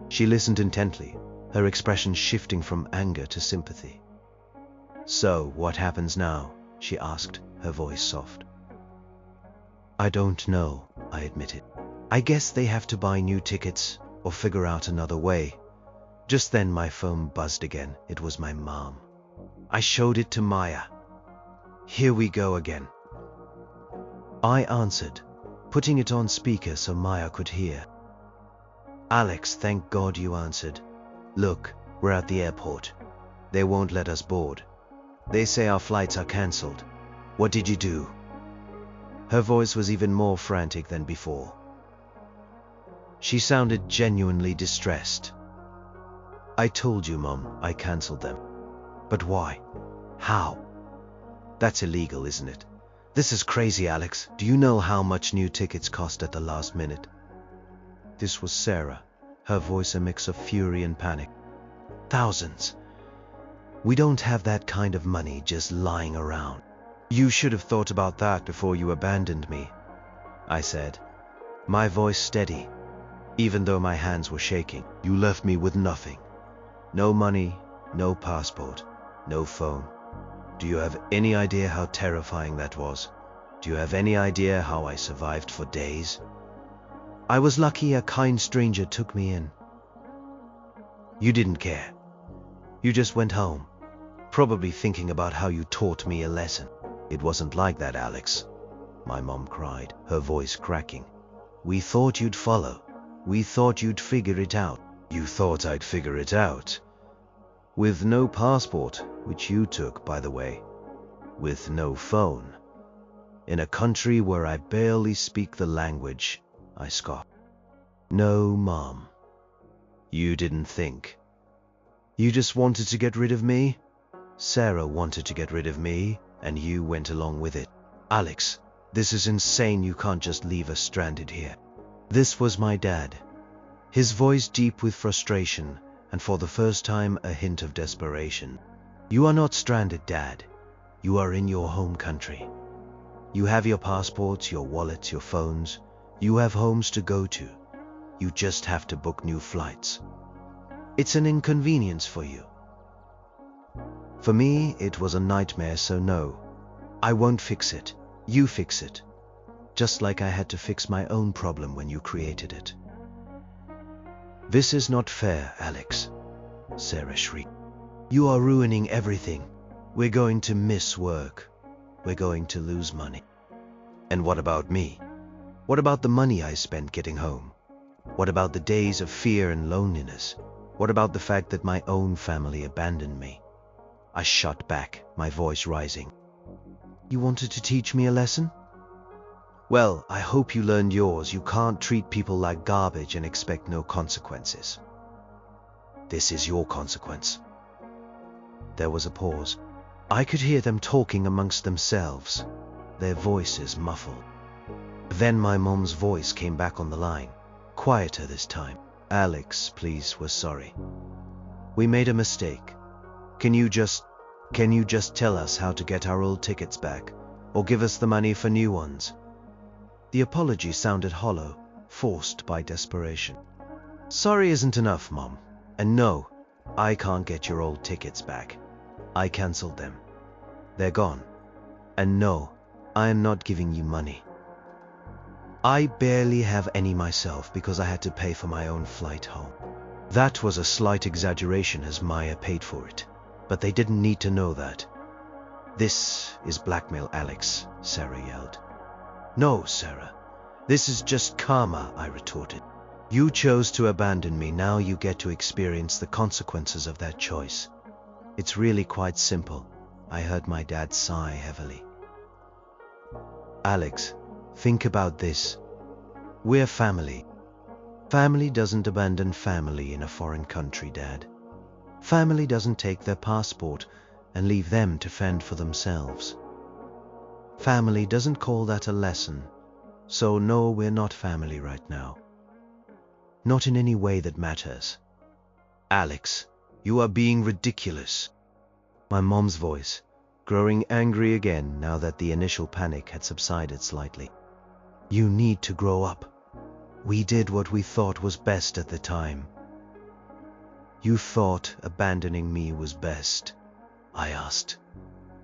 Speaker 1: She listened intently, her expression shifting from anger to sympathy. "So, what happens now?" she asked, her voice soft. "I don't know," I admitted. "I guess they have to buy new tickets or figure out another way." Just then my phone buzzed again. It was my mom. I showed it to Maya. "Here we go again." I answered, putting it on speaker so Maya could hear. "Alex, thank God you answered. Look, we're at the airport. They won't let us board. They say our flights are cancelled. What did you do?" Her voice was even more frantic than before. She sounded genuinely distressed. "I told you, Mom, I cancelled them." "But why? How? That's illegal, isn't it?" "This is crazy, Alex. Do you know how much new tickets cost at the last minute?" This was Sarah, her voice a mix of fury and panic. "Thousands. We don't have that kind of money just lying around." "You should have thought about that before you abandoned me," I said, my voice steady, even though my hands were shaking. "You left me with nothing. No money, no passport, no phone. Do you have any idea how terrifying that was? Do you have any idea how I survived for days? I was lucky a kind stranger took me in." "You didn't care. You just went home, probably thinking about how you taught me a lesson." "It wasn't like that, Alex," my mom cried, her voice cracking. "We thought you'd follow. We thought you'd figure it out." "You thought I'd figure it out? With no passport, which you took, by the way. With no phone. In a country where I barely speak the language," I scoffed. "No, Mom. You didn't think. You just wanted to get rid of me. Sarah wanted to get rid of me, and you went along with it. Alex, this is insane. You can't just leave us stranded here." This was my dad, his voice deep with frustration, and for the first time a hint of desperation. "You are not stranded, Dad. You are in your home country. You have your passports, your wallets, your phones. You have homes to go to. You just have to book new flights. It's an inconvenience for you, For me, it was a nightmare, so no. I won't fix it. You fix it. Just like I had to fix my own problem when you created it. This is not fair, Alex, Sarah shrieked. You are ruining everything. We're going to miss work. We're going to lose money. And what about me? What about the money I spent getting home? What about the days of fear and loneliness? What about the fact that my own family abandoned me? I shot back, my voice rising. You wanted to teach me a lesson? Well, I hope you learned yours. You can't treat people like garbage and expect no consequences. This is your consequence. There was a pause. I could hear them talking amongst themselves, their voices muffled. Then my mom's voice came back on the line, quieter this time. Alex, please, we're sorry. We made a mistake. Can you just tell us how to get our old tickets back, or give us the money for new ones? The apology sounded hollow, forced by desperation. Sorry isn't enough, Mom. And no, I can't get your old tickets back. I cancelled them. They're gone. And no, I am not giving you money. I barely have any myself because I had to pay for my own flight home. That was a slight exaggeration as Maya paid for it, but they didn't need to know that. This is blackmail, Alex, Sarah yelled. No, Sarah. This is just karma, I retorted. You chose to abandon me, now you get to experience the consequences of that choice. It's really quite simple. I heard my dad sigh heavily. Alex, think about this. We're family. Family doesn't abandon family in a foreign country, Dad. Family doesn't take their passport and leave them to fend for themselves. Family doesn't call that a lesson. So no, we're not family right now. Not in any way that matters. Alex, you are being ridiculous. My mom's voice, growing angry again now that the initial panic had subsided slightly. You need to grow up. We did what we thought was best at the time. You thought abandoning me was best? I asked,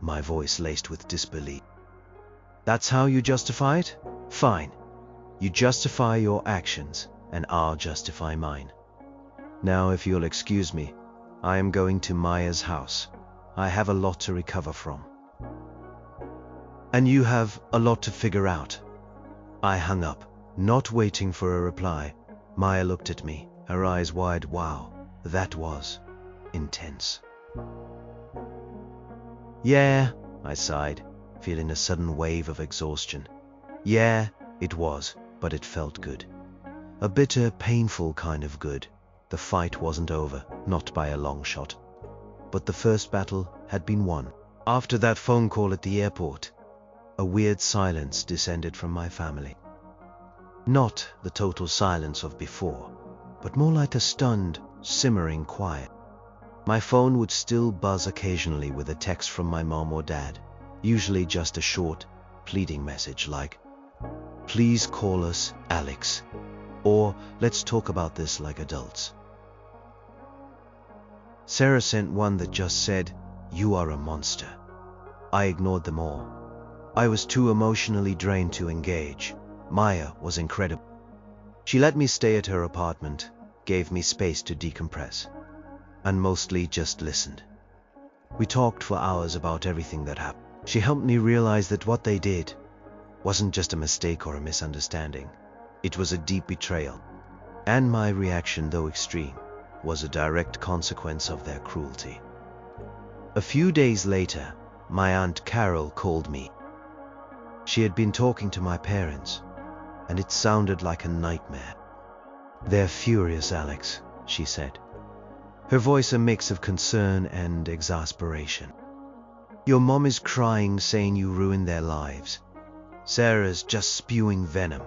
Speaker 1: my voice laced with disbelief. That's how you justify it? Fine. You justify your actions, and I'll justify mine. Now, if you'll excuse me, I am going to Maya's house. I have a lot to recover from. And you have a lot to figure out. I hung up, not waiting for a reply. Maya looked at me, her eyes wide. Wow, that was intense. Yeah, I sighed, feeling a sudden wave of exhaustion. Yeah, it was, but it felt good. A bitter, painful kind of good. The fight wasn't over, not by a long shot. But the first battle had been won. After that phone call at the airport, a weird silence descended from my family. Not the total silence of before, but more like a stunned, simmering quiet. My phone would still buzz occasionally with a text from my mom or dad, usually just a short, pleading message like, "Please call us Alex," or "Let's talk about this like adults." Sarah sent one that just said, "You are a monster." I ignored them all. I was too emotionally drained to engage. Maya was incredible. She let me stay at her apartment, gave me space to decompress, and mostly just listened. We talked for hours about everything that happened. She helped me realize that what they did wasn't just a mistake or a misunderstanding. It was a deep betrayal. And my reaction, though extreme, was a direct consequence of their cruelty. A few days later, my Aunt Carol called me. She had been talking to my parents, and it sounded like a nightmare. "They're furious, Alex," she said, her voice a mix of concern and exasperation. "Your mom is crying, saying you ruined their lives. Sarah's just spewing venom.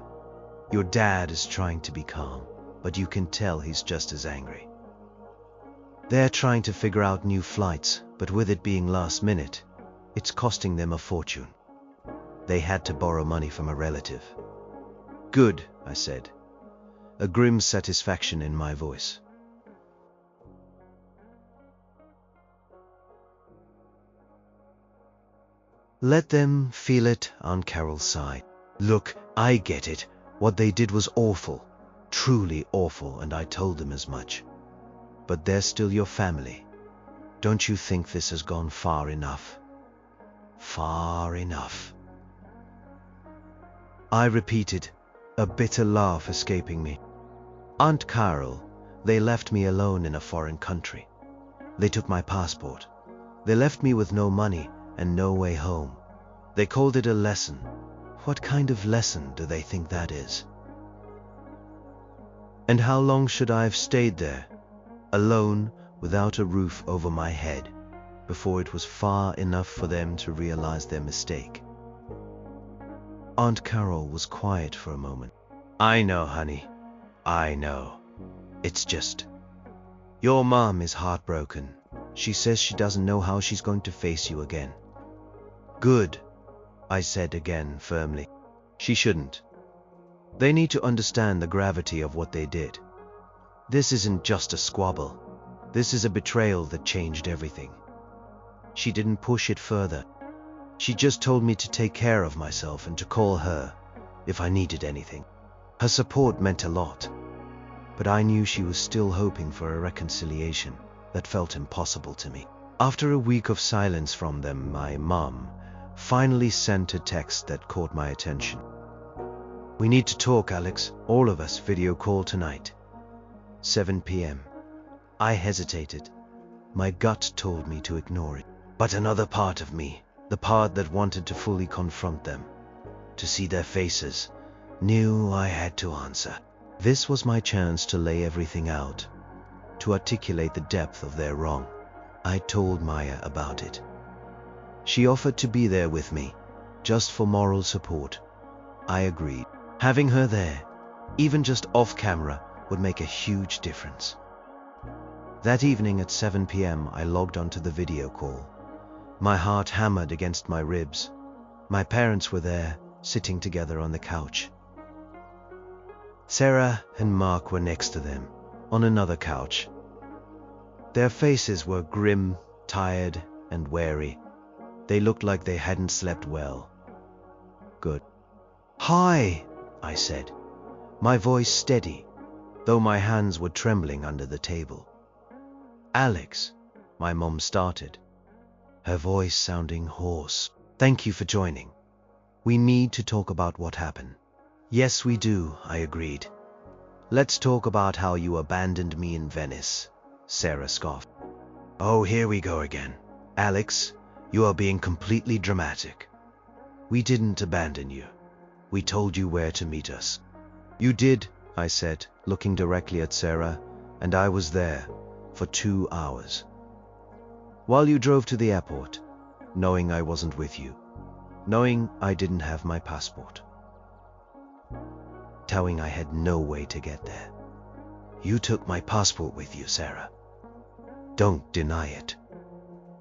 Speaker 1: Your dad is trying to be calm, but you can tell he's just as angry. They're trying to figure out new flights, but with it being last minute, it's costing them a fortune. They had to borrow money from a relative." "Good," I said, a grim satisfaction in my voice. Let them feel it, Aunt Carol sighed. Look, I get it. What they did was awful. Truly awful, and I told them as much. But they're still your family. Don't you think this has gone far enough? Far enough. I repeated, a bitter laugh escaping me. Aunt Carol, they left me alone in a foreign country. They took my passport. They left me with no money and no way home. They called it a lesson. What kind of lesson do they think that is? And how long should I have stayed there, alone, without a roof over my head, before it was far enough for them to realize their mistake? Aunt Carol was quiet for a moment. I know, honey. I know. It's just... Your mom is heartbroken. She says she doesn't know how she's going to face you again. Good, I said again firmly. She shouldn't. They need to understand the gravity of what they did. This isn't just a squabble. This is a betrayal that changed everything. She didn't push it further. She just told me to take care of myself and to call her if I needed anything. Her support meant a lot. But I knew she was still hoping for a reconciliation that felt impossible to me. After a week of silence from them, my mom finally sent a text that caught my attention. We need to talk, Alex. All of us. Video call tonight. 7 p.m. I hesitated. My gut told me to ignore it. But another part of me, the part that wanted to fully confront them, to see their faces, knew I had to answer. This was my chance to lay everything out, to articulate the depth of their wrong. I told Maya about it. She offered to be there with me, just for moral support. I agreed. Having her there, even just off camera, would make a huge difference. That evening at 7 p.m. I logged onto the video call. My heart hammered against my ribs. My parents were there, sitting together on the couch. Sarah and Mark were next to them, on another couch. Their faces were grim, tired, and weary. They looked like they hadn't slept well. Good. Hi, I said, my voice steady, though my hands were trembling under the table. Alex, my mom started, her voice sounding hoarse. Thank you for joining. We need to talk about what happened. Yes, we do, I agreed. Let's talk about how you abandoned me in Venice, Sarah scoffed. Oh, here we go again. Alex, you are being completely dramatic. We didn't abandon you. We told you where to meet us. You did, I said, looking directly at Sarah, and I was there for 2 hours. While you drove to the airport, knowing I wasn't with you, knowing I didn't have my passport, knowing I had no way to get there. You took my passport with you, Sarah. Don't deny it.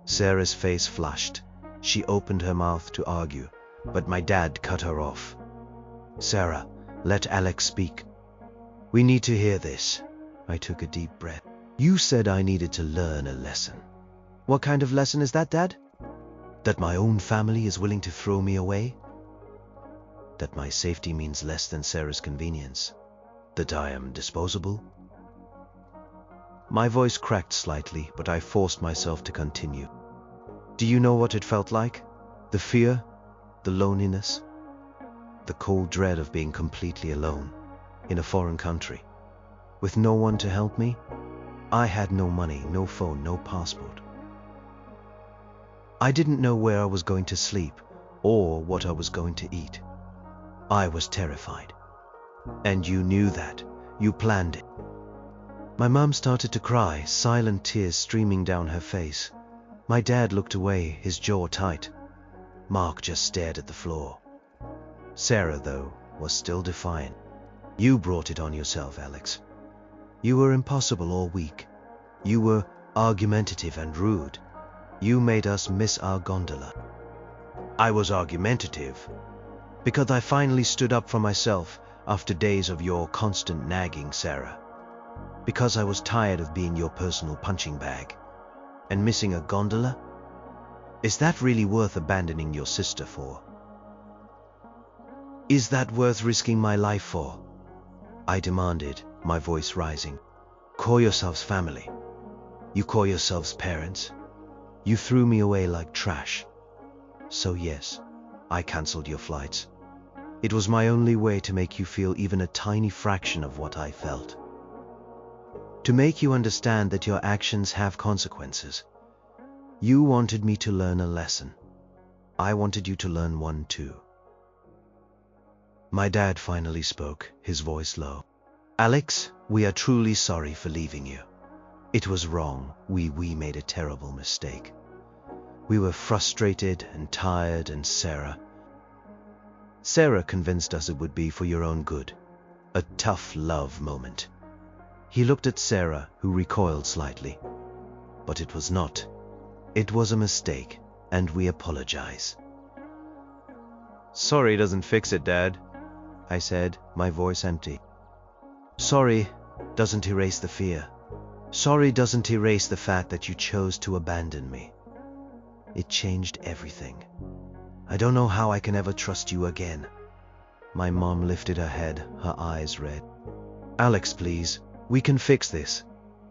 Speaker 1: Sarah's face flushed. She opened her mouth to argue, but my dad cut her off. Sarah, let Alex speak. We need to hear this. I took a deep breath. You said I needed to learn a lesson. What kind of lesson is that, Dad? That my own family is willing to throw me away? That my safety means less than Sarah's convenience? That I am disposable? My voice cracked slightly, but I forced myself to continue. Do you know what it felt like? The fear, the loneliness, the cold dread of being completely alone, in a foreign country, with no one to help me. I had no money, no phone, no passport. I didn't know where I was going to sleep, or what I was going to eat. I was terrified. And you knew that. You planned it. My mom started to cry, silent tears streaming down her face. My dad looked away, his jaw tight. Mark just stared at the floor. Sarah, though, was still defiant. You brought it on yourself, Alex. You were impossible all week. You were argumentative and rude. You made us miss our gondola. I was argumentative because I finally stood up for myself after days of your constant nagging, Sarah. Because I was tired of being your personal punching bag. And missing a gondola? Is that really worth abandoning your sister for? Is that worth risking my life for? I demanded, my voice rising. Call yourselves family. You call yourselves parents. You threw me away like trash. So yes, I cancelled your flights. It was my only way to make you feel even a tiny fraction of what I felt. To make you understand that your actions have consequences. You wanted me to learn a lesson. I wanted you to learn one too. My dad finally spoke, his voice low. Alex, we are truly sorry for leaving you. It was wrong. We made a terrible mistake. We were frustrated and tired, and Sarah convinced us it would be for your own good. A tough love moment. He looked at Sarah, who recoiled slightly. But it was not. It was a mistake, and we apologize. Sorry doesn't fix it, Dad, I said, my voice empty. Sorry doesn't erase the fear. Sorry doesn't erase the fact that you chose to abandon me. It changed everything. I don't know how I can ever trust you again. My mom lifted her head, her eyes red. Alex, please, we can fix this.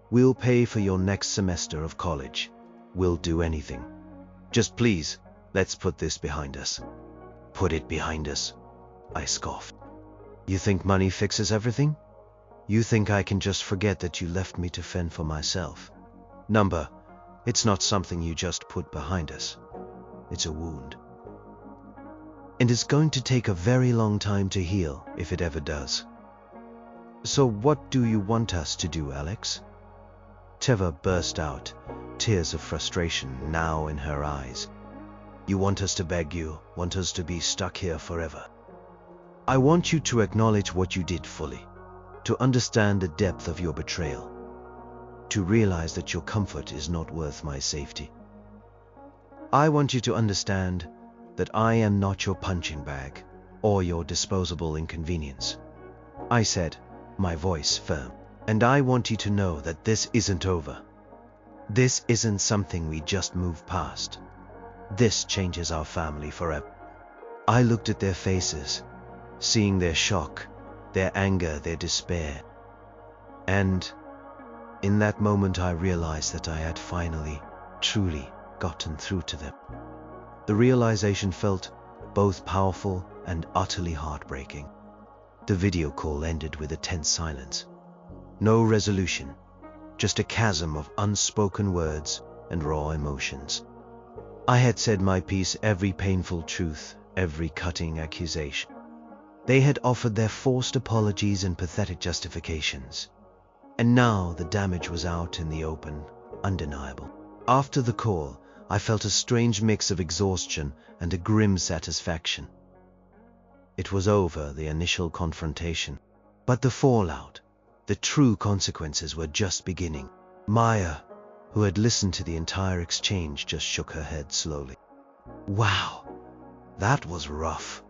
Speaker 1: We'll pay for your next semester of college. We'll do anything. Just please, let's put this behind us. Put it behind us, I scoffed. You think money fixes everything? You think I can just forget that you left me to fend for myself? Number, it's not something you just put behind us. It's a wound. And it's going to take a very long time to heal, if it ever does. So what do you want us to do, Alex? Teva burst out, tears of frustration now in her eyes. You want us to beg you, want us to be stuck here forever. I want you to acknowledge what you did fully, to understand the depth of your betrayal, to realize that your comfort is not worth my safety. I want you to understand that I am not your punching bag or your disposable inconvenience. I said, my voice firm, and I want you to know that this isn't over. This isn't something we just move past. This changes our family forever. I looked at their faces, seeing their shock, their anger, their despair. And in that moment I realized that I had finally, truly gotten through to them. The realization felt both powerful and utterly heartbreaking. The video call ended with a tense silence. No resolution, just a chasm of unspoken words and raw emotions. I had said my piece, every painful truth, every cutting accusation. They had offered their forced apologies and pathetic justifications. And now the damage was out in the open, undeniable. After the call, I felt a strange mix of exhaustion and a grim satisfaction. It was over, the initial confrontation. But the fallout, the true consequences were just beginning. Maya, who had listened to the entire exchange, just shook her head slowly. Wow, that was rough.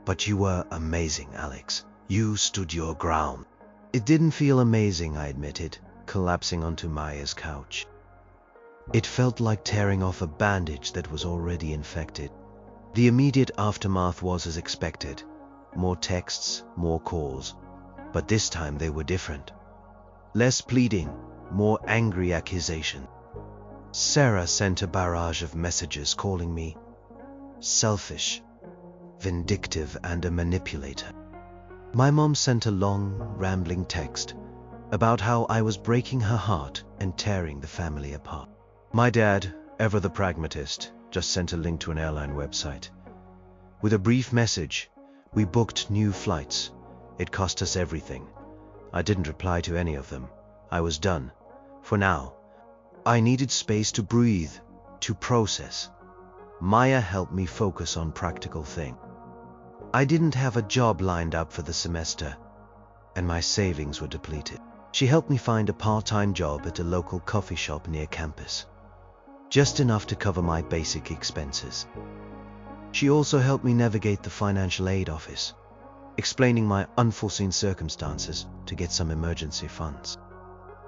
Speaker 1: But you were amazing, Alex. You stood your ground. It didn't feel amazing, I admitted, collapsing onto Maya's couch. It felt like tearing off a bandage that was already infected. The immediate aftermath was as expected. More texts, more calls. But this time they were different. Less pleading, more angry accusation. Sarah sent a barrage of messages calling me selfish, vindictive, and a manipulator. My mom sent a long, rambling text about how I was breaking her heart and tearing the family apart. My dad, ever the pragmatist, just sent a link to an airline website. With a brief message, we booked new flights. It cost us everything. I didn't reply to any of them. I was done. For now. I needed space to breathe, to process. Maya helped me focus on practical things. I didn't have a job lined up for the semester, and my savings were depleted. She helped me find a part-time job at a local coffee shop near campus. Just enough to cover my basic expenses. She also helped me navigate the financial aid office, explaining my unforeseen circumstances to get some emergency funds.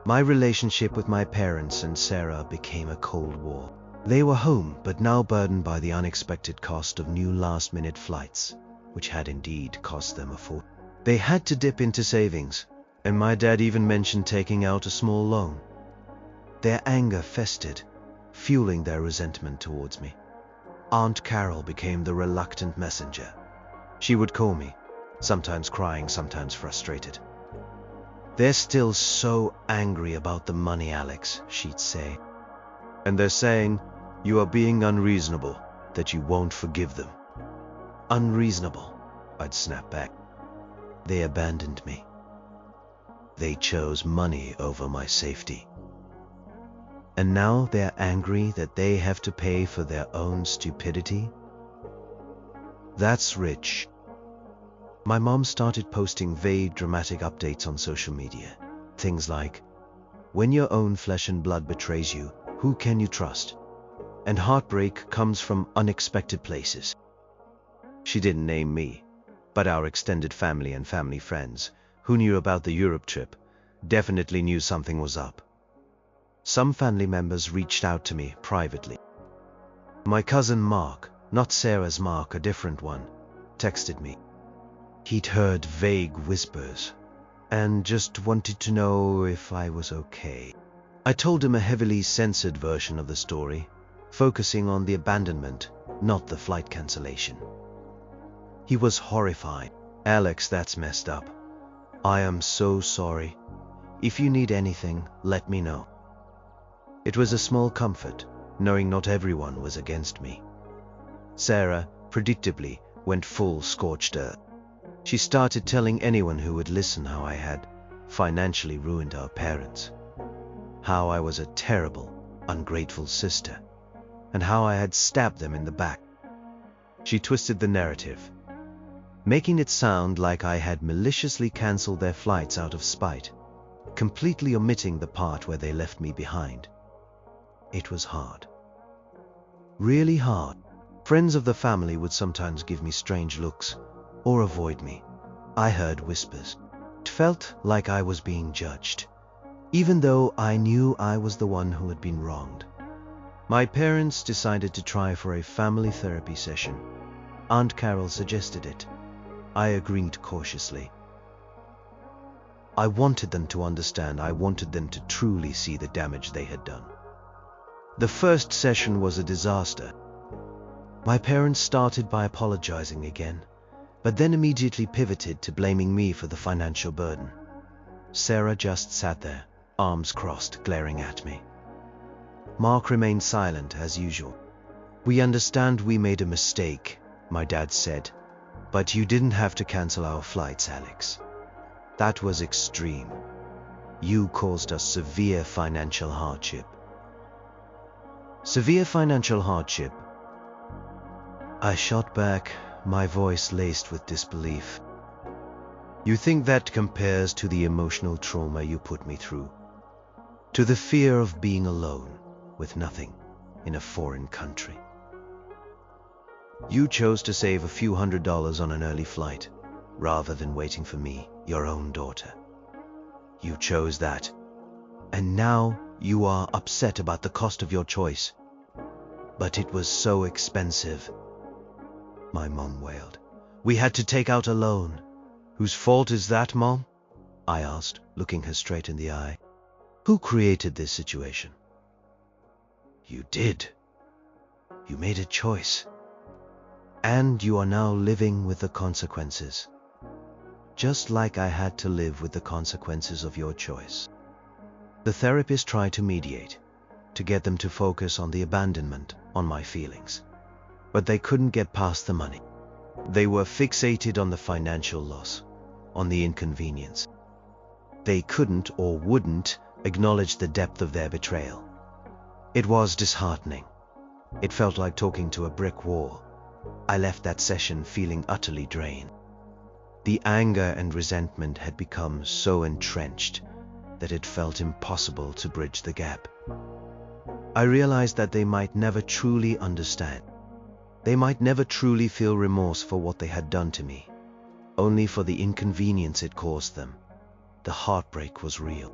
Speaker 1: My relationship with my parents and Sarah became a cold war. They were home, but now burdened by the unexpected cost of new last-minute flights, which had indeed cost them a fortune. They had to dip into savings, and my dad even mentioned taking out a small loan. Their anger festered, fueling their resentment towards me. Aunt Carol became the reluctant messenger. She would call me, sometimes crying, sometimes frustrated. "They're still so angry about the money, Alex," she'd say. "And they're saying you are being unreasonable, that you won't forgive them." "Unreasonable," I'd snap back. "They abandoned me. They chose money over my safety. And now they're angry that they have to pay for their own stupidity? That's rich." My mom started posting vague, dramatic updates on social media. Things like, "When your own flesh and blood betrays you, who can you trust? And heartbreak comes from unexpected places." She didn't name me, but our extended family and family friends, who knew about the Europe trip, definitely knew something was up. Some family members reached out to me privately. My cousin Mark, not Sarah's Mark, a different one, texted me. He'd heard vague whispers and just wanted to know if I was okay. I told him a heavily censored version of the story, focusing on the abandonment, not the flight cancellation. He was horrified. "Alex, that's messed up. I am so sorry. If you need anything, let me know." It was a small comfort, knowing not everyone was against me. Sarah, predictably, went full scorched earth. She started telling anyone who would listen how I had financially ruined our parents, how I was a terrible, ungrateful sister, and how I had stabbed them in the back. She twisted the narrative, making it sound like I had maliciously cancelled their flights out of spite, completely omitting the part where they left me behind. It was hard. Really hard. Friends of the family would sometimes give me strange looks or avoid me. I heard whispers. It felt like I was being judged, even though I knew I was the one who had been wronged. My parents decided to try for a family therapy session. Aunt Carol suggested it. I agreed cautiously. I wanted them to understand. I wanted them to truly see the damage they had done. The first session was a disaster. My parents started by apologizing again, but then immediately pivoted to blaming me for the financial burden. Sarah just sat there, arms crossed, glaring at me. Mark remained silent as usual. "We understand we made a mistake," my dad said, "but you didn't have to cancel our flights, Alex. That was extreme. You caused us severe financial hardship." Severe financial hardship? I shot back, my voice laced with disbelief. "You think that compares to the emotional trauma you put me through? To the fear of being alone, with nothing, in a foreign country? You chose to save a few $100s on an early flight, rather than waiting for me, your own daughter. You chose that. And now you are upset about the cost of your choice. But it was so expensive." My mom wailed. "We had to take out a loan." "Whose fault is that, Mom?" I asked, looking her straight in the eye. "Who created this situation?" "You did. You made a choice. And you are now living with the consequences. Just like I had to live with the consequences of your choice." The therapist tried to mediate, to get them to focus on the abandonment, on my feelings. But they couldn't get past the money. They were fixated on the financial loss, on the inconvenience. They couldn't or wouldn't acknowledge the depth of their betrayal. It was disheartening. It felt like talking to a brick wall. I left that session feeling utterly drained. The anger and resentment had become so entrenched that it felt impossible to bridge the gap. I realized that they might never truly understand. They might never truly feel remorse for what they had done to me, only for the inconvenience it caused them. The heartbreak was real.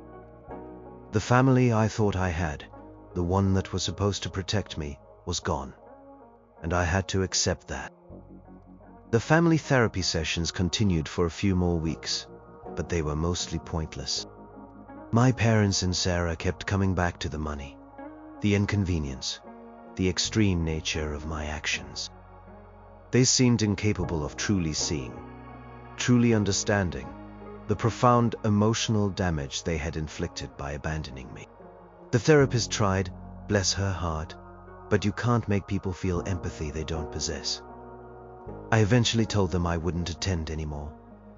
Speaker 1: The family I thought I had, the one that was supposed to protect me, was gone, and I had to accept that. The family therapy sessions continued for a few more weeks, but they were mostly pointless. My parents and Sarah kept coming back to the money, the inconvenience, the extreme nature of my actions. They seemed incapable of truly seeing, truly understanding, the profound emotional damage they had inflicted by abandoning me. The therapist tried, bless her heart, but you can't make people feel empathy they don't possess. I eventually told them I wouldn't attend anymore.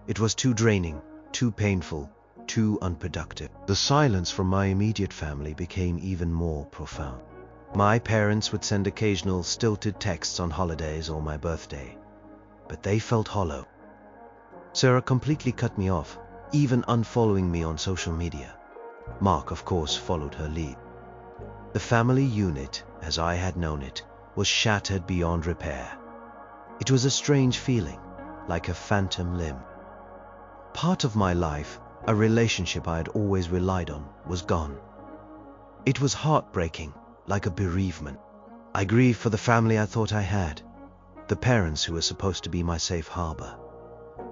Speaker 1: It was too draining, too painful, too unproductive. The silence from my immediate family became even more profound. My parents would send occasional stilted texts on holidays or my birthday, but they felt hollow. Sarah completely cut me off, even unfollowing me on social media. Mark, of course, followed her lead. The family unit, as I had known it, was shattered beyond repair. It was a strange feeling, like a phantom limb. Part of my life, a relationship I had always relied on, was gone. It was heartbreaking, like a bereavement. I grieved for the family I thought I had, the parents who were supposed to be my safe harbor,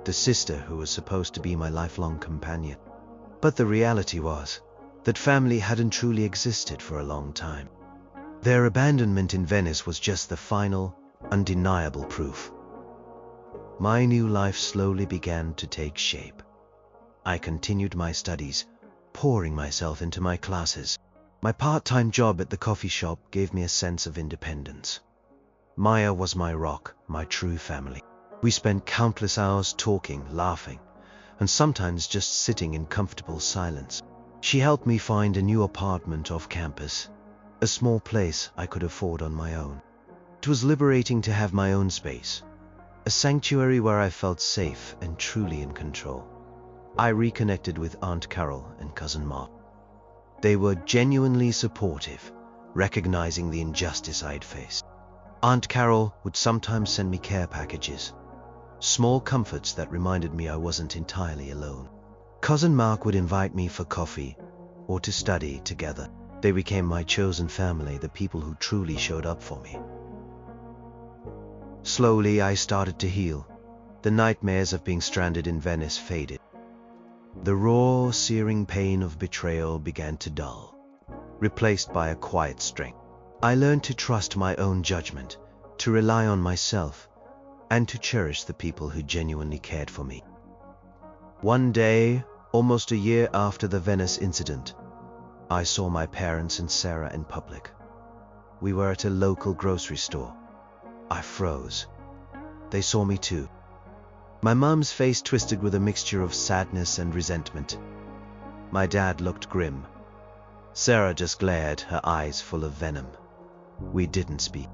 Speaker 1: the sister who was supposed to be my lifelong companion. But the reality was that family hadn't truly existed for a long time. Their abandonment in Venice was just the final, undeniable proof. My new life slowly began to take shape. I continued my studies, pouring myself into my classes. My part-time job at the coffee shop gave me a sense of independence. Maya was my rock, my true family. We spent countless hours talking, laughing, and sometimes just sitting in comfortable silence. She helped me find a new apartment off campus, a small place I could afford on my own. It was liberating to have my own space, a sanctuary where I felt safe and truly in control. I reconnected with Aunt Carol and Cousin Mark. They were genuinely supportive, recognizing the injustice I'd faced. Aunt Carol would sometimes send me care packages, small comforts that reminded me I wasn't entirely alone. Cousin Mark would invite me for coffee or to study together. They became my chosen family, the people who truly showed up for me. Slowly, I started to heal. The nightmares of being stranded in Venice faded. The raw, searing pain of betrayal began to dull, replaced by a quiet strength. I learned to trust my own judgment, to rely on myself, and to cherish the people who genuinely cared for me. One day, almost a year after the Venice incident, I saw my parents and Sarah in public. We were at a local grocery store. I froze. They saw me too. My mom's face twisted with a mixture of sadness and resentment. My dad looked grim. Sarah just glared, her eyes full of venom. We didn't speak.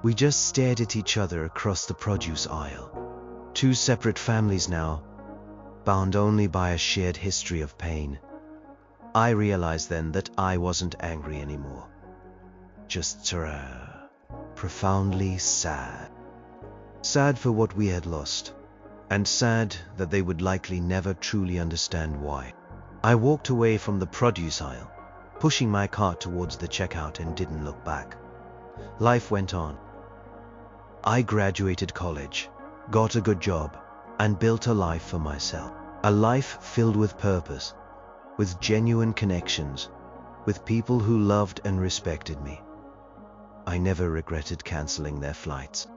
Speaker 1: We just stared at each other across the produce aisle. Two separate families now, bound only by a shared history of pain. I realized then that I wasn't angry anymore. Just profoundly sad. Sad for what we had lost, and sad that they would likely never truly understand why. I walked away from the produce aisle, pushing my cart towards the checkout, and didn't look back. Life went on. I graduated college, got a good job, and built a life for myself. A life filled with purpose, with genuine connections, with people who loved and respected me. I never regretted canceling their flights.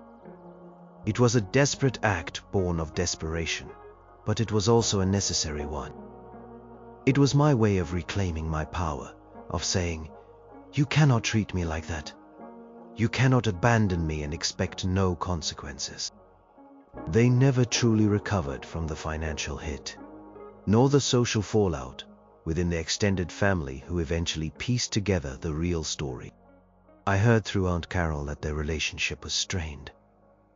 Speaker 1: It was a desperate act born of desperation, but it was also a necessary one. It was my way of reclaiming my power, of saying, "You cannot treat me like that. You cannot abandon me and expect no consequences." They never truly recovered from the financial hit, nor the social fallout within the extended family who eventually pieced together the real story. I heard through Aunt Carol that their relationship was strained,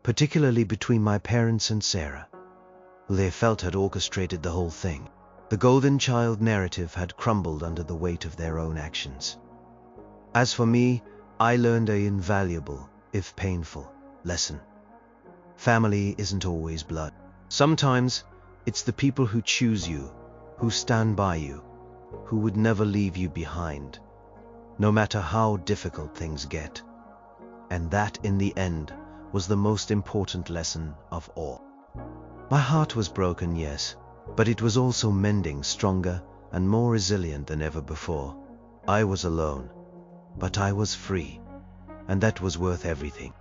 Speaker 1: particularly between my parents and Sarah, who they felt had orchestrated the whole thing. The golden child narrative had crumbled under the weight of their own actions. As for me, I learned an invaluable, if painful, lesson. Family isn't always blood. Sometimes it's the people who choose you, who stand by you, who would never leave you behind, no matter how difficult things get. And that, in the end, was the most important lesson of all. My heart was broken, yes, but it was also mending, stronger and more resilient than ever before. I was alone, but I was free, and that was worth everything.